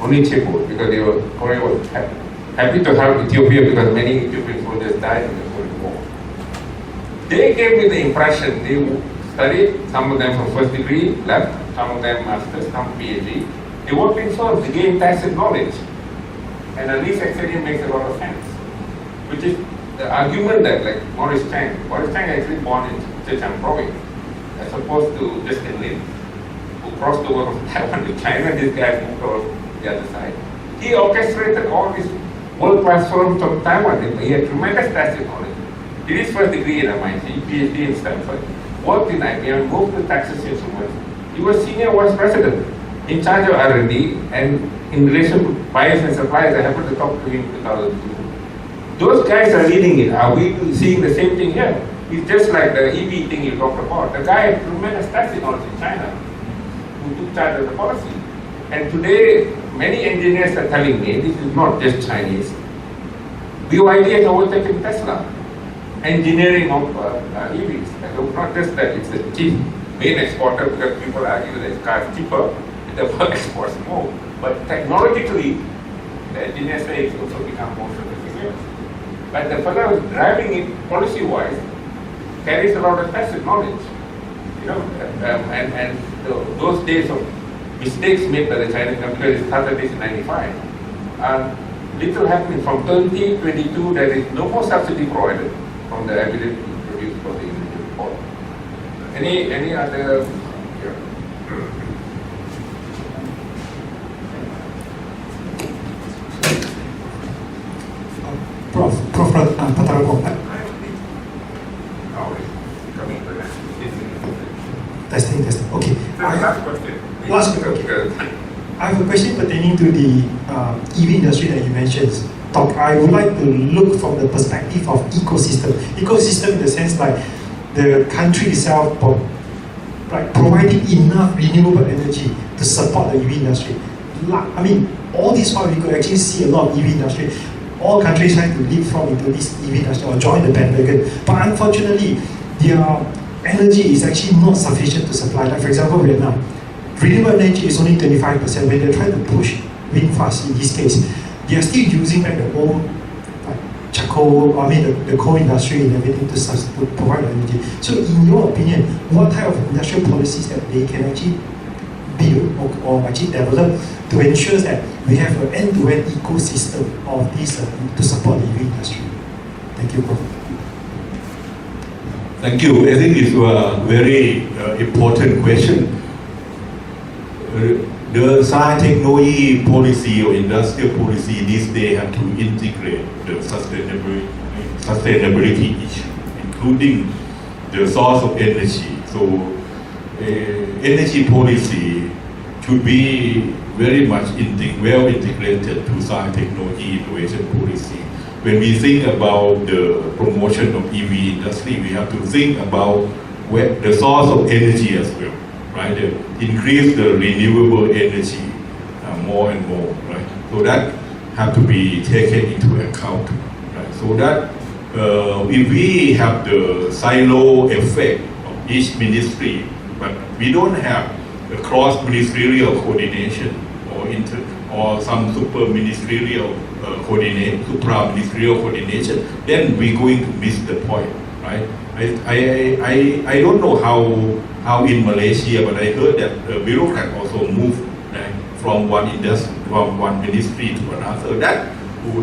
only Cebu, because Korea was happy to help Ethiopia because many Ethiopian soldiers died in the Korean War. They gave me the impression they studied, some of them from first degree, left, some of them masters, some PhD. They worked in firms, they gained tacit knowledge. And at least actually makes a lot of sense. Which is the argument that like Morris Chang actually born in Zhejiang province, as opposed to Justin Lin, who crossed over from Taiwan to China. This guy moved over the other side. He orchestrated all these world-class firms from Taiwan. He had tremendous tacit knowledge. Did his first degree in MIT, PhD in Stanford, worked in IBM, moved to Texas Instruments. He was senior vice president in charge of R&D, and in relation to buyers and suppliers, I happened to talk to him in 2002. Those guys are leading it. Are we seeing the same thing here? It's just like the EV thing you talked about. The guy had tremendous tax knowledge in China who took charge of the policy. And today, many engineers are telling me, this is not just Chinese, BYD has overtaken Tesla. Engineering of EVs. Not just that it's the chief main exporter because people argue that the car is cheaper, therefore exports more. But technologically, the engineers say it's also become more sophisticated. But the fellow who's driving it policy-wise carries a lot of tacit knowledge. You know, and those days of mistakes made by the Chinese company, it started this in 95. Little happening from 2022, there is no more subsidy provided from the ability to produce for the individual port. Any other? Yeah. Prof. Patarapong. Testing. Okay. Last question. Last question. Okay. I have a question pertaining to the EV industry that you mentioned. I would like to look from the perspective of ecosystem. Ecosystem in the sense like the country itself providing enough renewable energy to support the EV industry. I mean, all this while we could actually see a lot of EV industry. All countries trying to leapfrog into this EV industry or join the bandwagon. But unfortunately, their energy is actually not sufficient to supply. Like for example, Vietnam. Renewable energy is only 25% when they're trying to push wind fast in this case. They are still using like the old charcoal, the coal industry and everything to provide energy. So in your opinion, what type of industrial policies that they can actually build or actually develop to ensure that we have an end-to-end ecosystem of this to support the EV industry? Thank you, Prof. Thank you. I think it's a very important question. The science technology policy or industrial policy these days have to integrate the sustainability issue, including the source of energy. So energy policy should be very much well integrated to science technology innovation policy. When we think about the promotion of EV industry, we have to think about the source of energy as well. Right, increase the renewable energy more and more, right? So that have to be taken into account, right? So that if we have the silo effect of each ministry, but we don't have a cross-ministerial coordination or some supra-ministerial coordination, then we're going to miss the point, right? I don't know how in Malaysia, but I heard that the bureaucrat also moved from one ministry to another. That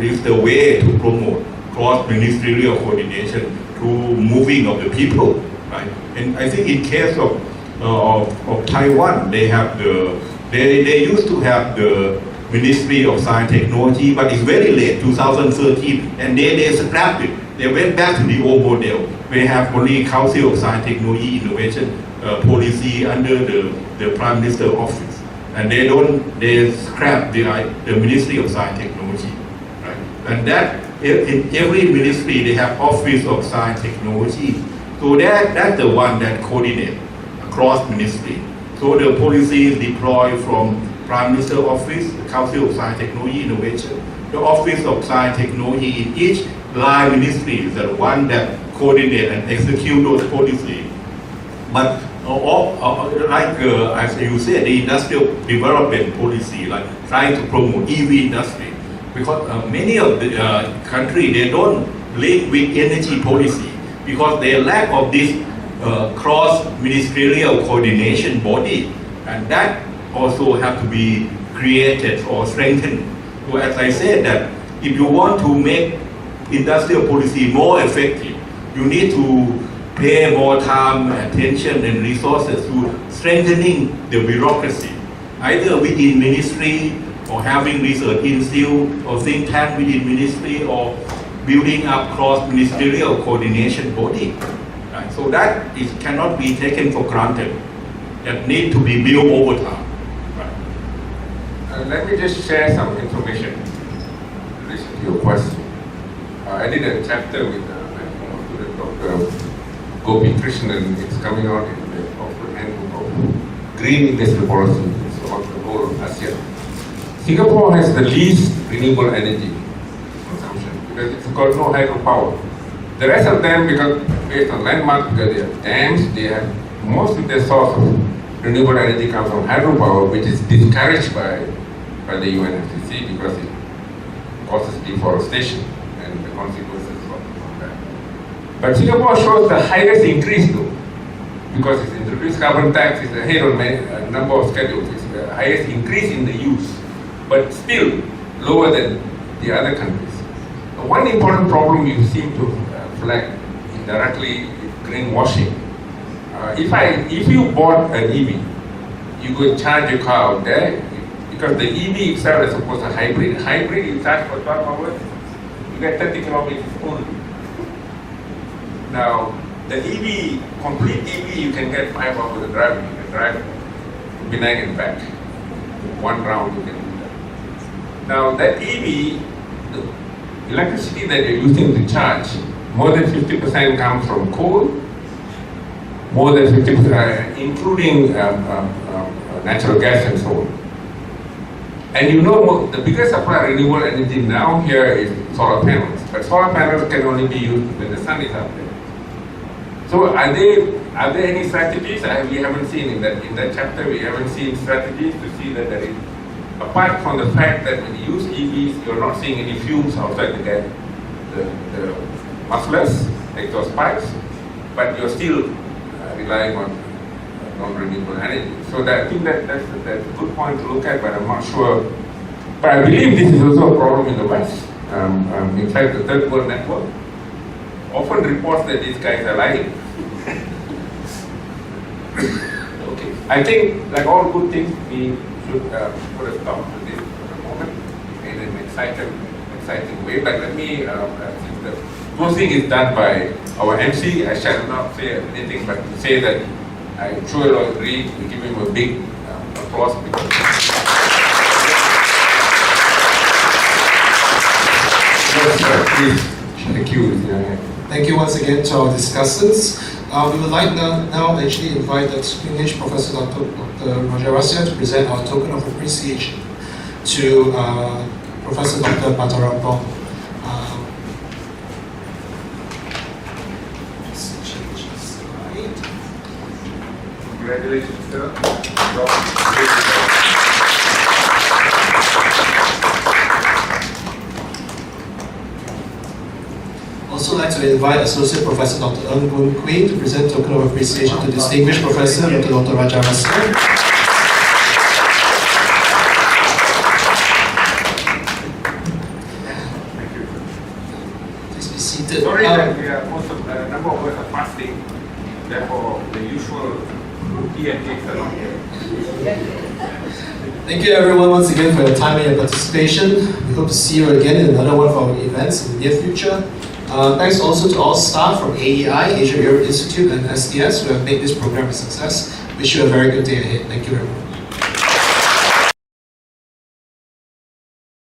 is the way to promote cross-ministerial coordination through moving of the people, right? And I think in case of Taiwan, they used to have the Ministry of Science and Technology, but it's very late, 2013, and they scrapped it. They went back to the old model. We have only Council of Science, Technology, Innovation policy under the Prime Minister office, and they scrap the Ministry of Science and Technology, right? And that in every ministry they have Office of Science and Technology. So that's the one that coordinates across ministry. So the policy is deployed from Prime Minister office, the Council of Science, Technology, Innovation, the Office of Science and Technology in each line ministries, the one that coordinate and execute those policies. But as you said, the industrial development policy, like trying to promote EV industry, because many of the countries, they don't link with energy policy because they lack of this cross-ministerial coordination body, and that also have to be created or strengthened. So as I said, that if you want to make industrial policy more effective, you need to pay more time, attention, and resources to strengthening the bureaucracy, either within ministry or having research institute or think tank within ministry or building up cross-ministerial coordination body. Right? So that cannot be taken for granted. That need to be built over time. Right? Let me just share some information in relation to your question. I did a chapter with my former student, Dr. Gopi Krishnan. It's coming out in the Oxford Handbook of Green Industrial Policy. It's about the role of ASEAN. Singapore has the least renewable energy consumption because it's got no hydropower. The rest of them, because based on landmark, because they have dams, they have most of their source of renewable energy comes from hydropower, which is discouraged by the UNFCCC because it causes deforestation and the consequences of that. But Singapore shows the highest increase though, because it's introduced carbon tax, it's ahead on a number of schedules, it's the highest increase in the use, but still lower than the other countries. One important problem you seem to flag indirectly is greenwashing. If you bought an EV, you could charge your car out there because the EV itself is supposed to hybrid. Hybrid, you charge for 12 hours, you get 30 kilometers only. Now, the EV, complete EV, you can get 5 hours of driving. You can drive to Penang and back. One round you can do that. Now, that EV, the electricity that you're using to charge, more than 50% comes from coal, more than 50%, including natural gas and so on. And you know, the biggest supply of renewable energy now here is solar panels. But solar panels can only be used when the sun is up there. So are there any strategies? We haven't seen in that chapter, we haven't seen strategies to see that there is, apart from the fact that when you use EVs, you're not seeing any fumes outside the gas, the mufflers, exhaust pipes, but you're still relying on non-renewable energy. So I think that's a good point to look at, but I'm not sure. But I believe this is also a problem in the West. In fact, the Third World Network often reports that these guys are lying. Okay, I think like all good things, we should put a stop to this for the moment in an exciting way. But let me, since the closing is done by our MC, I shall not say anything but to say that I'm sure you'll agree, we give him a big applause because please, thank you. Thank you once again to our discussants. We would like now actually invite the English Professor Dr. Rajah to present our token of appreciation to Professor Dr. Patarapong. Congratulations, sir. Also like to invite Associate Professor Dr. Ng Boon Queen to present token of appreciation to Distinguished Professor Dr. Rajah. Please be seated. Sorry that we are most of a number of us are fasting, therefore the usual tea and cakes are not here. Thank you everyone once again for your time and your participation. We hope to see you again in another one of our events in the near future. Thanks also to all staff from AEI, Asia Europe Institute and SDS who have made this program a success. Wish you a very good day ahead. Thank you very much.